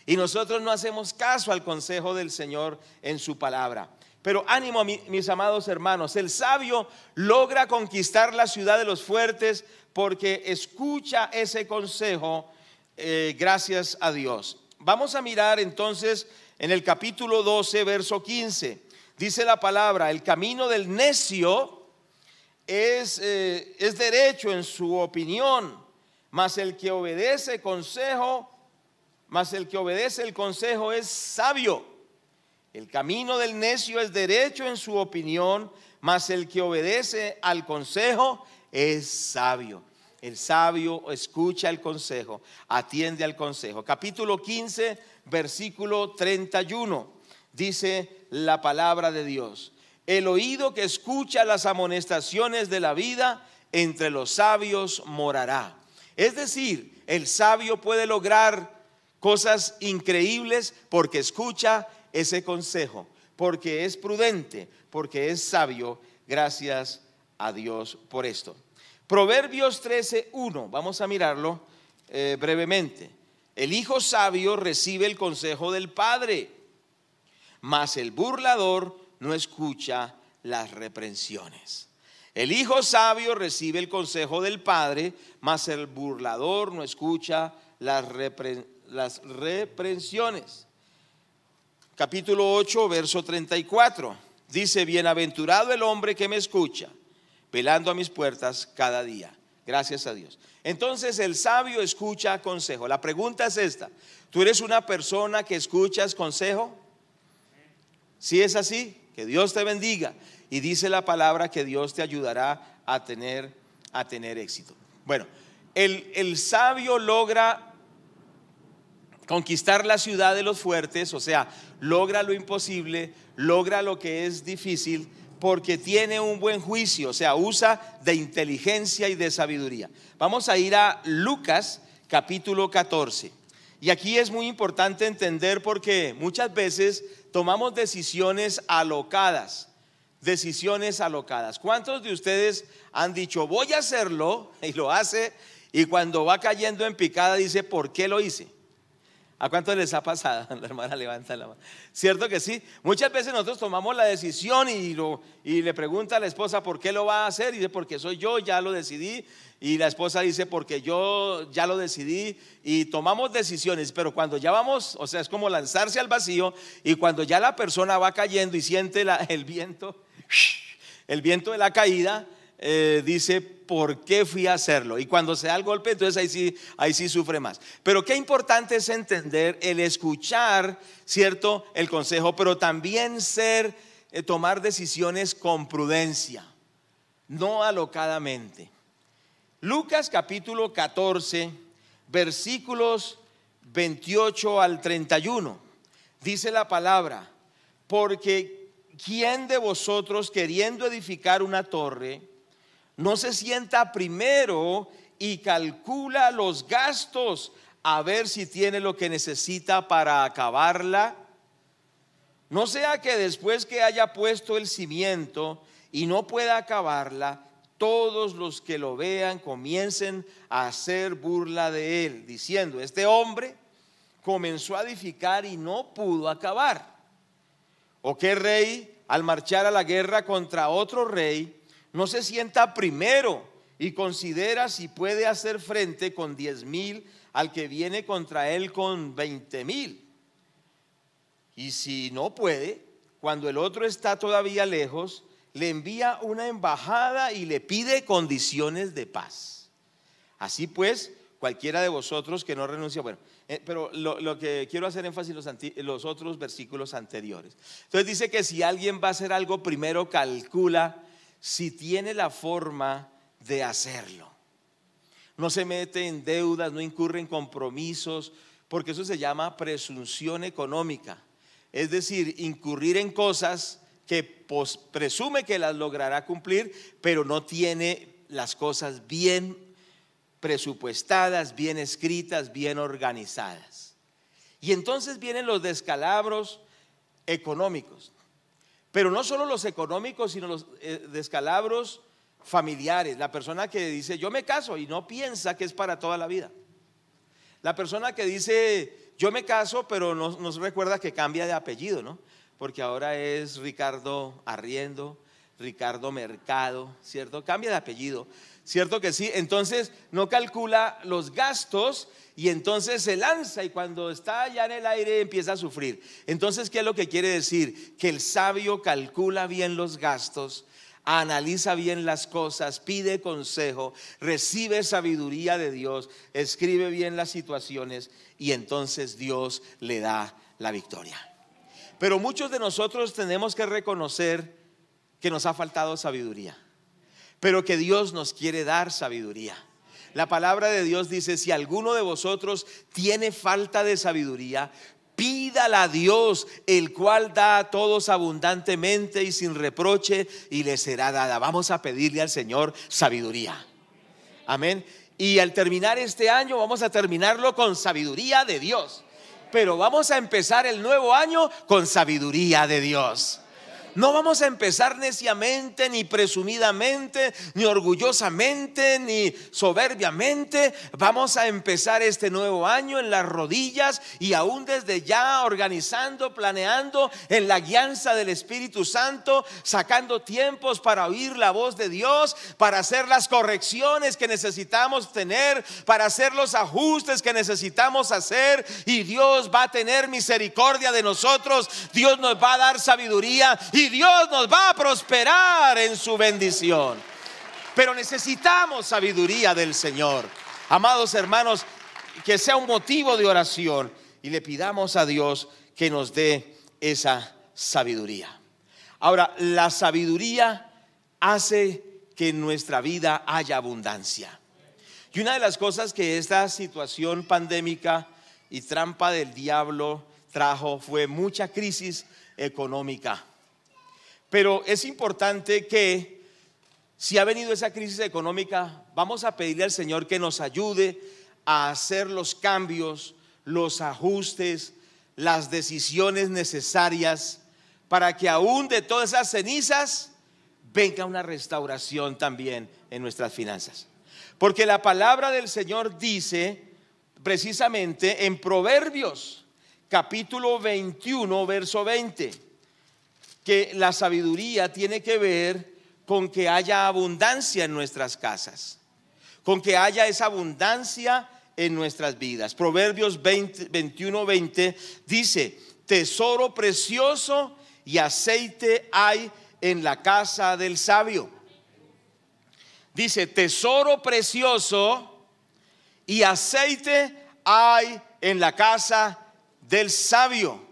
Y nosotros no hacemos caso al consejo del Señor en su palabra. Pero ánimo, mis amados hermanos, el sabio logra conquistar la ciudad de los fuertes porque escucha ese consejo, gracias a Dios. Vamos a mirar entonces en el capítulo 12, verso 15. Dice la palabra: el camino del necio es derecho en su opinión, mas el que obedece el consejo es sabio. El camino del necio es derecho en su opinión, mas el que obedece al consejo es sabio. El sabio escucha el consejo, atiende al consejo. Capítulo 15, versículo 31, dice la palabra de Dios: el oído que escucha las amonestaciones de la vida, entre los sabios morará. Es decir, el sabio puede lograr cosas increíbles porque escucha ese consejo, porque es prudente, porque es sabio. Gracias a Dios por esto. Proverbios 13:1, vamos a mirarlo brevemente. El hijo sabio recibe el consejo del padre, mas el burlador no escucha las reprensiones. El hijo sabio recibe el consejo del padre, mas el burlador no escucha las reprensiones. Capítulo 8, verso 34, dice: bienaventurado el hombre que me escucha, velando a mis puertas cada día. Gracias a Dios. Entonces el sabio escucha consejo. La pregunta es esta: ¿tú eres una persona que escuchas consejo? Si es así, que Dios te bendiga. Y dice la palabra que Dios te ayudará a tener éxito. Bueno, el sabio logra conquistar la ciudad de los fuertes, o sea, logra lo imposible, logra lo que es difícil, porque tiene un buen juicio, o sea, usa de inteligencia y de sabiduría. Vamos a ir a Lucas capítulo 14. Y aquí es muy importante entender, porque muchas veces tomamos decisiones alocadas. ¿Cuántos de ustedes han dicho voy a hacerlo? Y lo hace, y cuando va cayendo en picada dice ¿por qué lo hice? ¿A cuántos les ha pasado? La hermana levanta la mano. ¿Cierto que sí? Muchas veces nosotros tomamos la decisión y le pregunta a la esposa ¿por qué lo va a hacer? Y dice porque soy yo, ya lo decidí. Y la esposa dice porque yo ya lo decidí. Y tomamos decisiones, pero cuando ya vamos, o sea, es como lanzarse al vacío. Y cuando ya la persona va cayendo y siente el viento de la caída, dice ¿por qué fui a hacerlo? Y cuando se da el golpe, entonces ahí sí sufre más. Pero qué importante es entender el escuchar, ¿cierto?, el consejo, pero también tomar decisiones con prudencia, no alocadamente. Lucas capítulo 14, versículos 28 al 31, dice la palabra: porque ¿quién de vosotros, queriendo edificar una torre, no se sienta primero y calcula los gastos a ver si tiene lo que necesita para acabarla? No sea que después que haya puesto el cimiento y no pueda acabarla, todos los que lo vean comiencen a hacer burla de él, diciendo: este hombre comenzó a edificar y no pudo acabar. ¿O qué rey, al marchar a la guerra contra otro rey, no se sienta primero y considera si puede hacer frente con 10,000 al que viene contra él con 20,000? Y si no puede, cuando el otro está todavía lejos, le envía una embajada y le pide condiciones de paz. Así pues, cualquiera de vosotros que no renuncia, pero lo que quiero hacer énfasis en los otros versículos anteriores. Entonces dice que si alguien va a hacer algo, primero calcula si tiene la forma de hacerlo. No se mete en deudas, no incurre en compromisos, porque eso se llama presunción económica. Es decir, incurrir en cosas que presume que las logrará cumplir, pero no tiene las cosas bien presupuestadas, bien escritas, bien organizadas. Y entonces vienen los descalabros económicos. Pero no solo los económicos, sino los descalabros familiares, la persona que dice yo me caso y no piensa que es para toda la vida. La persona que dice yo me caso pero no recuerda que cambia de apellido, ¿no? Porque ahora es Ricardo Arriendo, Ricardo Mercado, ¿cierto? Cambia de apellido, ¿cierto que sí? Entonces no calcula los gastos y entonces se lanza y cuando está ya en el aire empieza a sufrir. Entonces, ¿qué es lo que quiere decir? Que el sabio calcula bien los gastos, analiza bien las cosas, pide consejo, recibe sabiduría de Dios, escribe bien las situaciones y entonces Dios le da la victoria. Pero muchos de nosotros tenemos que reconocer que nos ha faltado sabiduría, pero que Dios nos quiere dar sabiduría. La palabra de Dios dice: si alguno de vosotros tiene falta de sabiduría, pídala a Dios, el cual da a todos abundantemente y sin reproche, y le será dada. Vamos a pedirle al Señor sabiduría. Amén. Y al terminar este año vamos a terminarlo con sabiduría de Dios, pero vamos a empezar el nuevo año con sabiduría de Dios. No vamos a empezar neciamente, ni presumidamente, ni orgullosamente, ni soberbiamente. Vamos a empezar este nuevo año en las rodillas y aún desde ya organizando, planeando en la guianza del Espíritu Santo, sacando tiempos para oír la voz de Dios, para hacer las correcciones que necesitamos tener, para hacer los ajustes que necesitamos hacer. Y Dios va a tener misericordia de nosotros, Dios nos va a dar sabiduría y Dios nos va a prosperar en su bendición. Pero necesitamos sabiduría del Señor. Amados hermanos, que sea un motivo de oración y le pidamos a Dios que nos dé esa sabiduría. Ahora, la sabiduría hace que en nuestra vida haya abundancia. Y una de las cosas que esta situación pandémica y trampa del diablo trajo fue mucha crisis económica. Pero es importante que si ha venido esa crisis económica, vamos a pedirle al Señor que nos ayude a hacer los cambios, los ajustes, las decisiones necesarias para que aún de todas esas cenizas venga una restauración también en nuestras finanzas. Porque la palabra del Señor dice precisamente en Proverbios capítulo 21 verso 20 que la sabiduría tiene que ver con que haya abundancia en nuestras casas, con que haya esa abundancia en nuestras vidas. Proverbios 21:20 dice: tesoro precioso y aceite hay en la casa del sabio. Dice: tesoro precioso y aceite hay en la casa del sabio.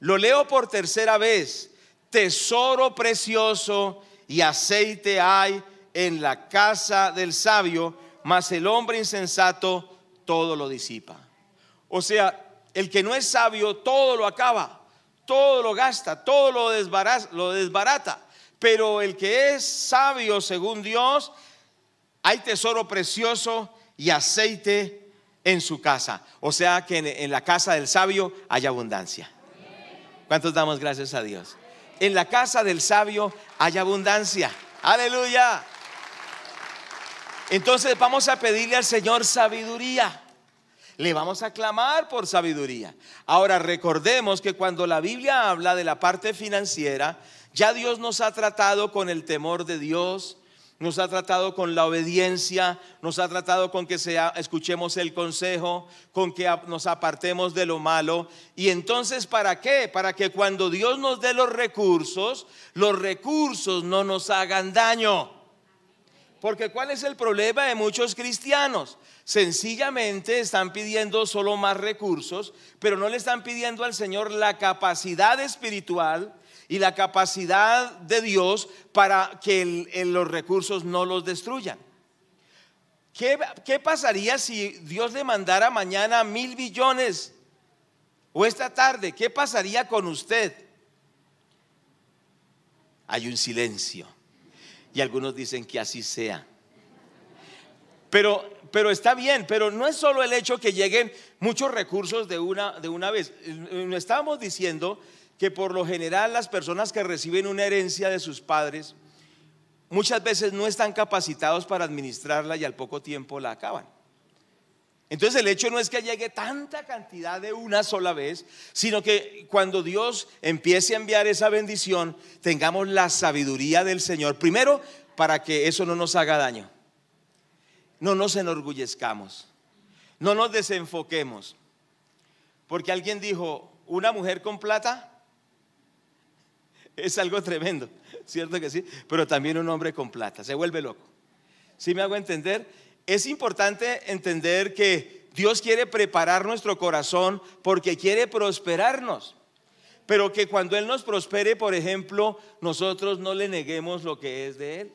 Lo leo por tercera vez: tesoro precioso y aceite hay en la casa del sabio, mas el hombre insensato todo lo disipa. O sea, el que no es sabio todo lo acaba, todo lo gasta, todo lo desbarata. Pero el que es sabio según Dios, hay tesoro precioso y aceite en su casa. O sea que en la casa del sabio hay abundancia. ¿Cuántos damos gracias a Dios? En la casa del sabio hay abundancia. Aleluya. Entonces vamos a pedirle al Señor sabiduría. Le vamos a clamar por sabiduría. Ahora recordemos que cuando la Biblia habla de la parte financiera, ya Dios nos ha tratado con el temor de Dios, nos ha tratado con la obediencia, nos ha tratado con que escuchemos el consejo, con que nos apartemos de lo malo. Y entonces, ¿para qué? Para que cuando Dios nos dé los recursos no nos hagan daño. Porque ¿cuál es el problema de muchos cristianos? Sencillamente están pidiendo solo más recursos, pero no le están pidiendo al Señor la capacidad espiritual y la capacidad de Dios para que los recursos no los destruyan. ¿Qué pasaría si Dios le mandara mañana 1,000 billones o esta tarde? ¿Qué pasaría con usted? Hay un silencio y algunos dicen que así sea. Pero está bien, pero no es solo el hecho que lleguen muchos recursos de una vez. Estábamos diciendo que por lo general las personas que reciben una herencia de sus padres, muchas veces no están capacitados para administrarla y al poco tiempo la acaban. Entonces el hecho no es que llegue tanta cantidad de una sola vez, sino que cuando Dios empiece a enviar esa bendición, tengamos la sabiduría del Señor. Primero, para que eso no nos haga daño. No nos enorgullezcamos, no nos desenfoquemos. Porque alguien dijo, una mujer con plata es algo tremendo, ¿cierto que sí? Pero también un hombre con plata, se vuelve loco. ¿Sí me hago entender? Es importante entender que Dios quiere preparar nuestro corazón porque quiere prosperarnos. Pero que cuando Él nos prospere, por ejemplo, nosotros no le neguemos lo que es de Él.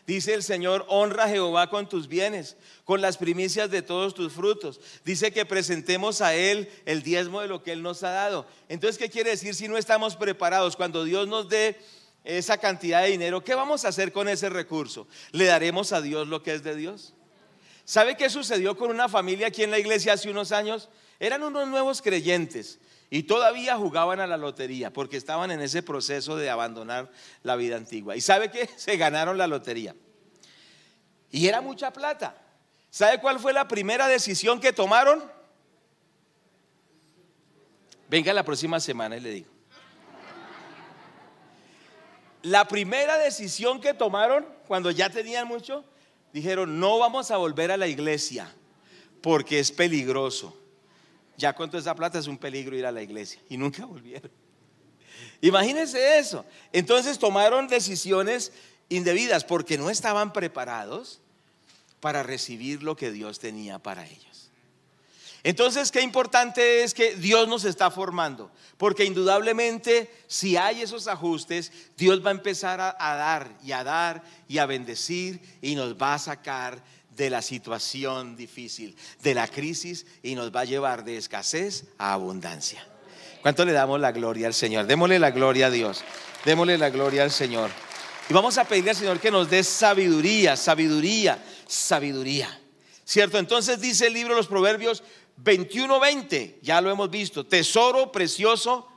Dice el Señor, honra a Jehová con tus bienes, con las primicias de todos tus frutos. Dice que presentemos a Él el diezmo de lo que Él nos ha dado. Entonces, ¿qué quiere decir si no estamos preparados? Cuando Dios nos dé esa cantidad de dinero, ¿qué vamos a hacer con ese recurso? ¿Le daremos a Dios lo que es de Dios? ¿Sabe qué sucedió con una familia aquí en la iglesia hace unos años? Eran unos nuevos creyentes y todavía jugaban a la lotería porque estaban en ese proceso de abandonar la vida antigua. ¿Y sabe qué? Se ganaron la lotería y era mucha plata. ¿Sabe cuál fue la primera decisión que tomaron? Venga la próxima semana y le digo. La primera decisión que tomaron cuando ya tenían mucho, dijeron, no vamos a volver a la iglesia porque es peligroso. Ya con toda esa plata es un peligro ir a la iglesia. Y nunca volvieron. Imagínense eso. Entonces tomaron decisiones indebidas porque no estaban preparados para recibir lo que Dios tenía para ellos. Entonces, qué importante es que Dios nos está formando, porque indudablemente si hay esos ajustes, Dios va a empezar a dar y a bendecir y nos va a sacar de la situación difícil, de la crisis, y nos va a llevar de escasez a abundancia. ¿Cuánto le damos la gloria al Señor? Démosle la gloria a Dios, démosle la gloria al Señor. Y vamos a pedirle al Señor que nos dé sabiduría, ¿cierto? Entonces dice el libro de los Proverbios 21:20, ya lo hemos visto, tesoro precioso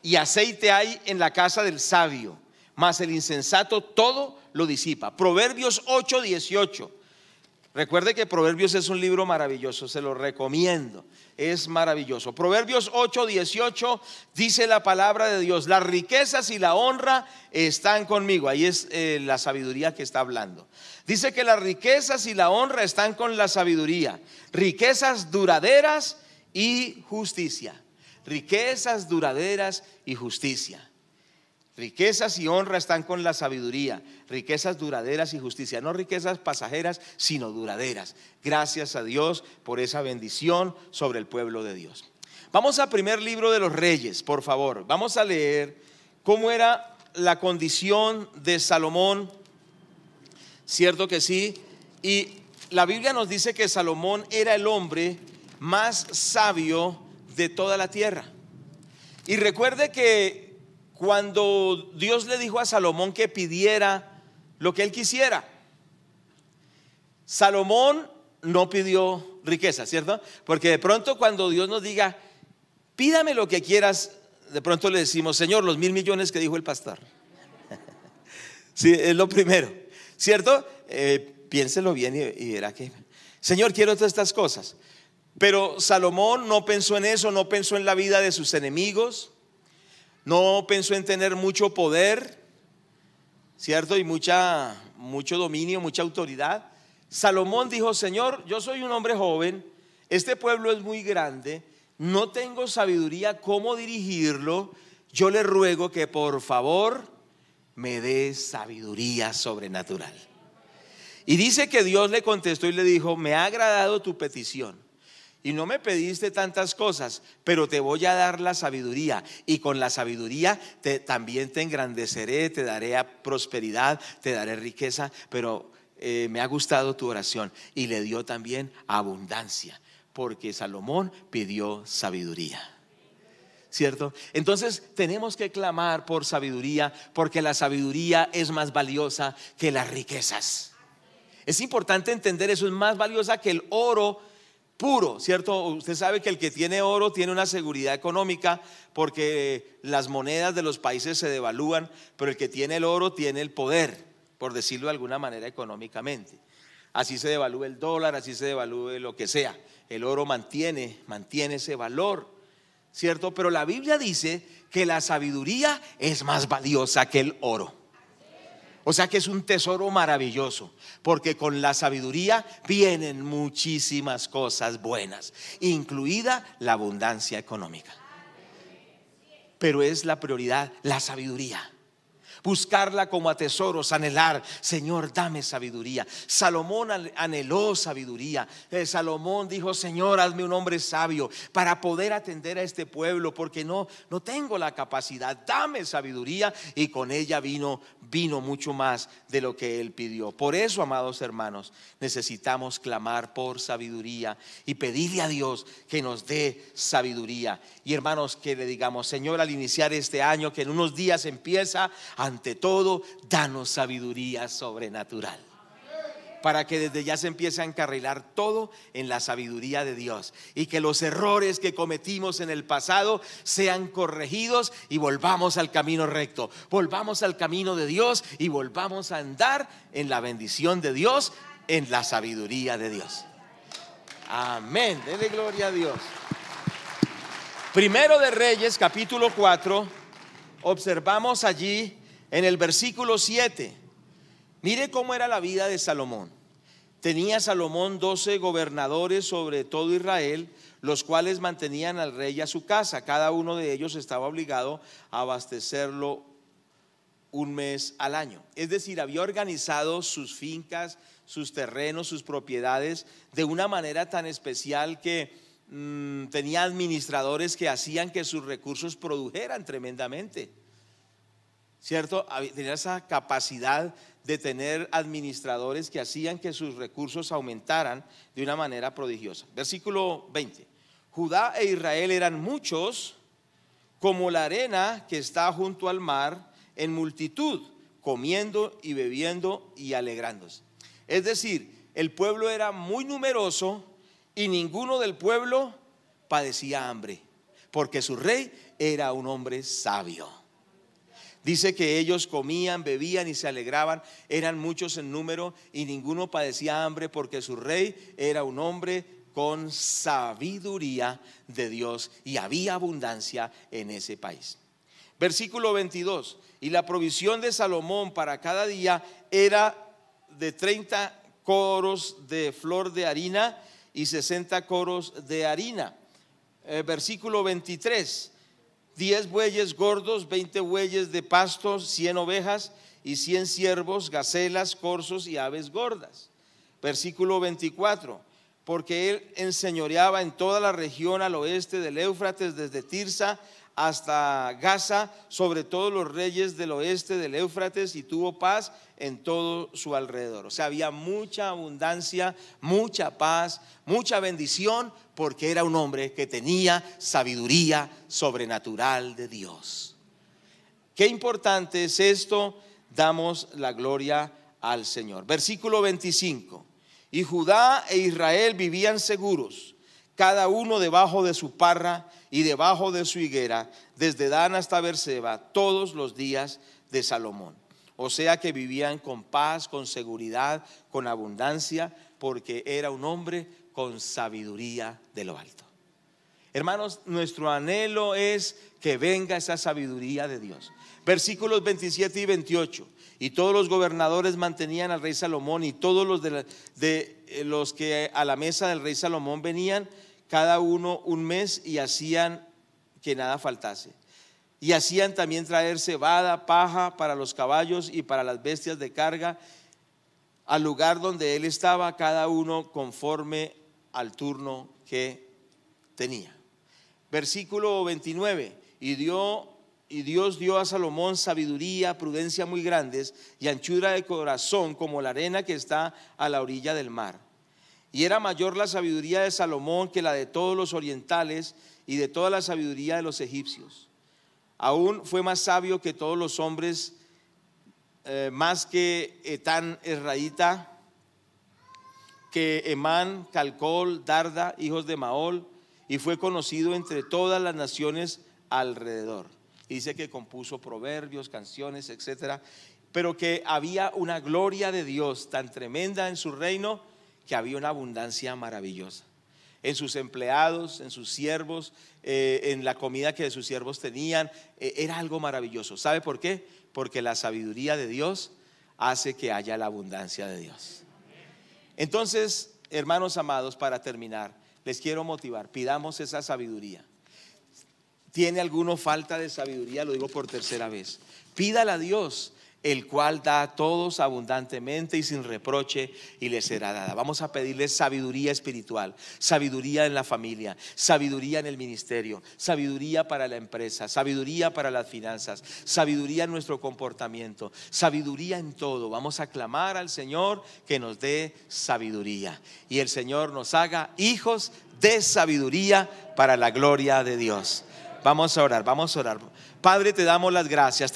y aceite hay en la casa del sabio, mas el insensato todo lo disipa. Proverbios 8:18. Recuerde que Proverbios es un libro maravilloso, se lo recomiendo, es maravilloso. Proverbios 8:18 dice la palabra de Dios, las riquezas y la honra están conmigo. Ahí es la sabiduría que está hablando. Dice que las riquezas y la honra están con la sabiduría, riquezas duraderas y justicia. Riquezas duraderas y justicia. Riquezas y honra están con la sabiduría, riquezas duraderas y justicia, no riquezas pasajeras, sino duraderas. Gracias a Dios por esa bendición sobre el pueblo de Dios. Vamos al primer libro de los Reyes, por favor. Vamos a leer cómo era la condición de Salomón, cierto que sí. Y la Biblia nos dice que Salomón era el hombre más sabio de toda la tierra. Y recuerde que cuando Dios le dijo a Salomón que pidiera lo que él quisiera, Salomón no pidió riqueza, ¿cierto? Porque de pronto cuando Dios nos diga, pídame lo que quieras, de pronto le decimos, Señor, los 1.000 millones que dijo el pastor. Sí, es lo primero, ¿cierto? Piénselo bien y verá que, Señor, quiero todas estas cosas. Pero Salomón no pensó en eso, no pensó en la vida de sus enemigos, no pensó en tener mucho poder, ¿cierto? Y mucho dominio, mucha autoridad. Salomón dijo, Señor, yo soy un hombre joven, este pueblo es muy grande, no tengo sabiduría cómo dirigirlo, yo le ruego que por favor me dé sabiduría sobrenatural. Y dice que Dios le contestó y le dijo, me ha agradado tu petición. Y no me pediste tantas cosas, pero te voy a dar la sabiduría. Y con la sabiduría también te engrandeceré, te daré prosperidad, te daré riqueza. Pero me ha gustado tu oración. Y le dio también abundancia, porque Salomón pidió sabiduría, ¿cierto? Entonces tenemos que clamar por sabiduría, porque la sabiduría es más valiosa que las riquezas. Es importante entender eso, es más valiosa que el oro puro, ¿cierto? Usted sabe que el que tiene oro tiene una seguridad económica porque las monedas de los países se devalúan, pero el que tiene el oro tiene el poder, por decirlo de alguna manera económicamente. Así se devalúa el dólar, así se devalúe lo que sea. El oro mantiene ese valor, ¿cierto? Pero la Biblia dice que la sabiduría es más valiosa que el oro. O sea que es un tesoro maravilloso, porque con la sabiduría vienen muchísimas cosas buenas, incluida la abundancia económica. Pero es la prioridad, la sabiduría. Buscarla como a tesoros, anhelar, Señor, dame sabiduría. Salomón anheló sabiduría. Salomón dijo, Señor, hazme un hombre sabio para poder atender a este pueblo, porque no tengo la capacidad. Dame sabiduría, y con ella vino mucho más de lo que él pidió. Por eso, amados hermanos, necesitamos clamar por sabiduría y pedirle a Dios que nos dé sabiduría. Y hermanos, que le digamos, Señor, al iniciar este año que en unos días empieza, ante todo, danos sabiduría sobrenatural, para que desde ya se empiece a encarrilar todo en la sabiduría de Dios, y que los errores que cometimos en el pasado sean corregidos y volvamos al camino recto, volvamos al camino de Dios y volvamos a andar en la bendición de Dios, en la sabiduría de Dios. Amén, denle gloria a Dios. Primero de Reyes, capítulo 4, observamos allí en el versículo 7. Mire cómo era la vida de Salomón. Tenía Salomón 12 gobernadores sobre todo Israel, los cuales mantenían al rey a su casa. Cada uno de ellos estaba obligado a abastecerlo un mes al año. Es decir, había organizado sus fincas, sus terrenos, sus propiedades de una manera tan especial que tenía administradores que hacían que sus recursos produjeran tremendamente, ¿cierto? Tenía esa capacidad de tener administradores que hacían que sus recursos aumentaran de una manera prodigiosa. Versículo 20. Judá e Israel eran muchos como la arena que está junto al mar, en multitud, comiendo y bebiendo y alegrándose. Es decir, el pueblo era muy numeroso y ninguno del pueblo padecía hambre, porque su rey era un hombre sabio. Dice que ellos comían, bebían y se alegraban, eran muchos en número y ninguno padecía hambre, porque su rey era un hombre con sabiduría de Dios, y había abundancia en ese país. Versículo 22. Y la provisión de Salomón para cada día era de 30 coros de flor de harina y 60 coros de harina. Versículo 23. 10 bueyes gordos, 20 bueyes de pastos, 100 ovejas y 100 ciervos, gacelas, corzos y aves gordas. Versículo 24. Porque él enseñoreaba en toda la región al oeste del Éufrates, desde Tirsa hasta Gaza, sobre todos los reyes del oeste del Éufrates, y tuvo paz en todo su alrededor. O sea, había mucha abundancia, mucha paz, mucha bendición, porque era un hombre que tenía sabiduría sobrenatural de Dios. Qué importante es esto. Damos la gloria al Señor. Versículo 25. Y Judá e Israel vivían seguros, cada uno debajo de su parra y debajo de su higuera, desde Dan hasta Beerseba, todos los días de Salomón. O sea que vivían con paz, con seguridad, con abundancia, porque era un hombre con sabiduría de lo alto. Hermanos, nuestro anhelo es que venga esa sabiduría de Dios. Versículos 27 y 28. Y todos los gobernadores mantenían al rey Salomón, y todos los que a la mesa del rey Salomón venían, cada uno un mes, y hacían que nada faltase. Y hacían también traer cebada, paja para los caballos y para las bestias de carga, al lugar donde él estaba, cada uno conforme al turno que tenía. Versículo 29. Y Dios dio a Salomón sabiduría, prudencia muy grandes, y anchura de corazón como la arena que está a la orilla del mar. Y era mayor la sabiduría de Salomón que la de todos los orientales y de toda la sabiduría de los egipcios. Aún fue más sabio que todos los hombres, más que Etán Esraíta, que Emán, Calcol, Darda, hijos de Maol, y fue conocido entre todas las naciones alrededor. Y dice que compuso proverbios, canciones, etcétera. pero que había una gloria de Dios tan tremenda en su reino que había una abundancia maravillosa. En sus empleados, en sus siervos, en la comida que sus siervos tenían, era algo maravilloso. ¿Sabe por qué? Porque la sabiduría de Dios hace que haya la abundancia de Dios. Entonces, hermanos amados, para terminar, les quiero motivar, pidamos esa sabiduría. ¿Tiene alguno falta de sabiduría? Lo digo por tercera vez. Pídala a Dios, el cual da a todos abundantemente y sin reproche, y les será dada. Vamos a pedirle sabiduría espiritual, sabiduría en la familia, sabiduría en el ministerio, sabiduría para la empresa, sabiduría para las finanzas, sabiduría en nuestro comportamiento, sabiduría en todo. Vamos a clamar al Señor que nos dé sabiduría y el Señor nos haga hijos de sabiduría para la gloria de Dios. Vamos a orar, vamos a orar. Padre, te damos las gracias,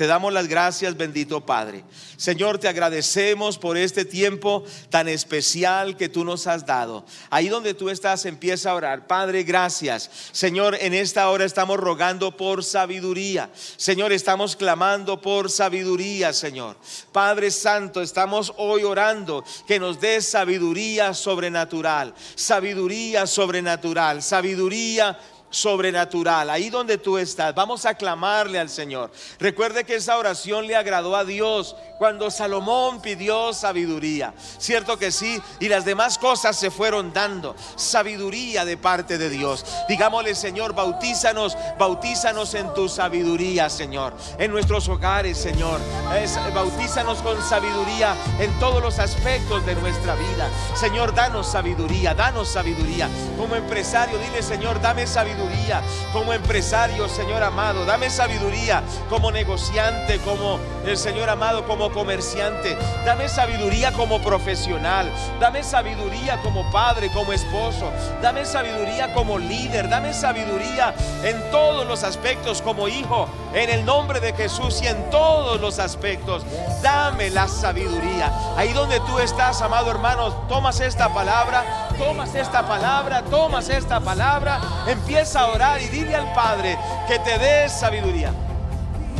bendito Padre. Señor, te agradecemos por este tiempo tan especial que tú nos has dado. Ahí donde tú estás, empieza a orar. Padre, gracias. Señor, en esta hora estamos rogando por sabiduría. Señor, estamos clamando por sabiduría, Señor. Padre Santo, estamos hoy orando que nos des sabiduría sobrenatural, sabiduría sobrenatural, sabiduría sobrenatural. Ahí donde tú estás, vamos a clamarle al Señor. Recuerde que esa oración le agradó a Dios cuando Salomón pidió sabiduría, cierto que sí, y las demás cosas se fueron dando. Sabiduría de parte de Dios. Digámosle: Señor, bautízanos en tu sabiduría, Señor, en nuestros hogares, Señor. Bautízanos con sabiduría en todos los aspectos de nuestra vida. Señor, danos sabiduría, danos sabiduría. Como empresario, dile: Señor, dame sabiduría. Como empresario, Señor amado, dame sabiduría. Como negociante, como el Señor amado, como comerciante, dame sabiduría como profesional, dame sabiduría como padre, como esposo, dame sabiduría como líder, dame sabiduría en todos los aspectos, como hijo, en el nombre de Jesús, y en todos los aspectos, dame la sabiduría. Ahí donde tú estás, amado hermano, tomas esta palabra, empieza a orar y dile al Padre que te dé sabiduría.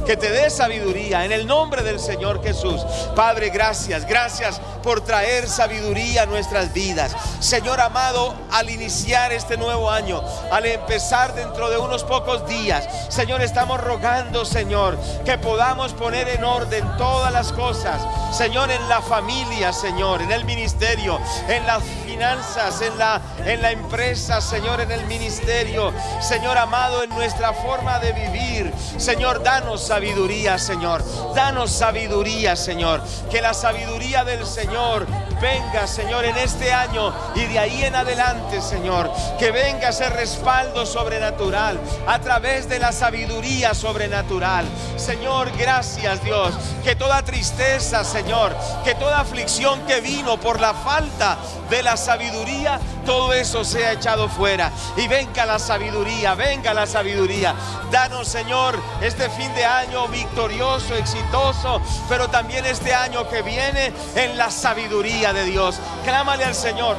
Que te dé sabiduría en el nombre del Señor Jesús. Padre, gracias por traer sabiduría a nuestras vidas. Señor amado, al iniciar este nuevo año, al empezar dentro de unos pocos días, Señor, estamos rogando, Señor, que podamos poner en orden todas las cosas, Señor, en la familia, Señor, en el ministerio, en las finanzas, en la empresa, Señor, en el ministerio, Señor amado, en nuestra forma de vivir. Señor, danos sabiduría, Señor, danos sabiduría, Señor. Que la sabiduría del Señor venga, Señor, en este año y de ahí en adelante, Señor. Que venga ese respaldo sobrenatural a través de la sabiduría sobrenatural. Señor, gracias, Dios. Que toda tristeza, Señor, que toda aflicción que vino por la falta de la sabiduría, todo eso sea echado fuera y venga la sabiduría, venga la sabiduría. Danos, Señor, este fin de año victorioso, exitoso, pero también este año que viene en la sabiduría de Dios. Clámale al Señor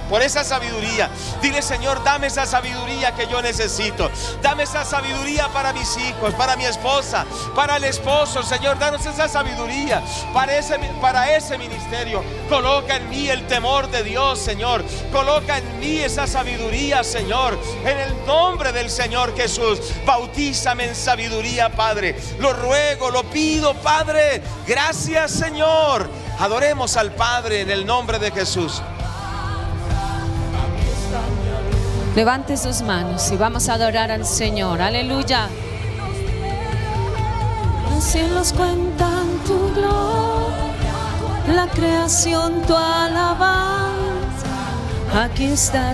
por esa sabiduría. Dile: Señor, dame esa sabiduría que yo necesito. Dame esa sabiduría para mis hijos, para mi esposa, para el esposo. Señor, danos esa sabiduría para ese ministerio. Coloca en mí el temor de Dios, Señor. Coloca en mí esa sabiduría, Señor, en el nombre del Señor Jesús. Bautízame en sabiduría, Padre. Lo ruego, lo pido, Padre. Gracias, Señor. Adoremos al Padre en el nombre de Jesús. Levante sus manos y vamos a adorar al Señor. Aleluya. Los cielos cuentan tu gloria, la creación tu alabanza. Aquí está.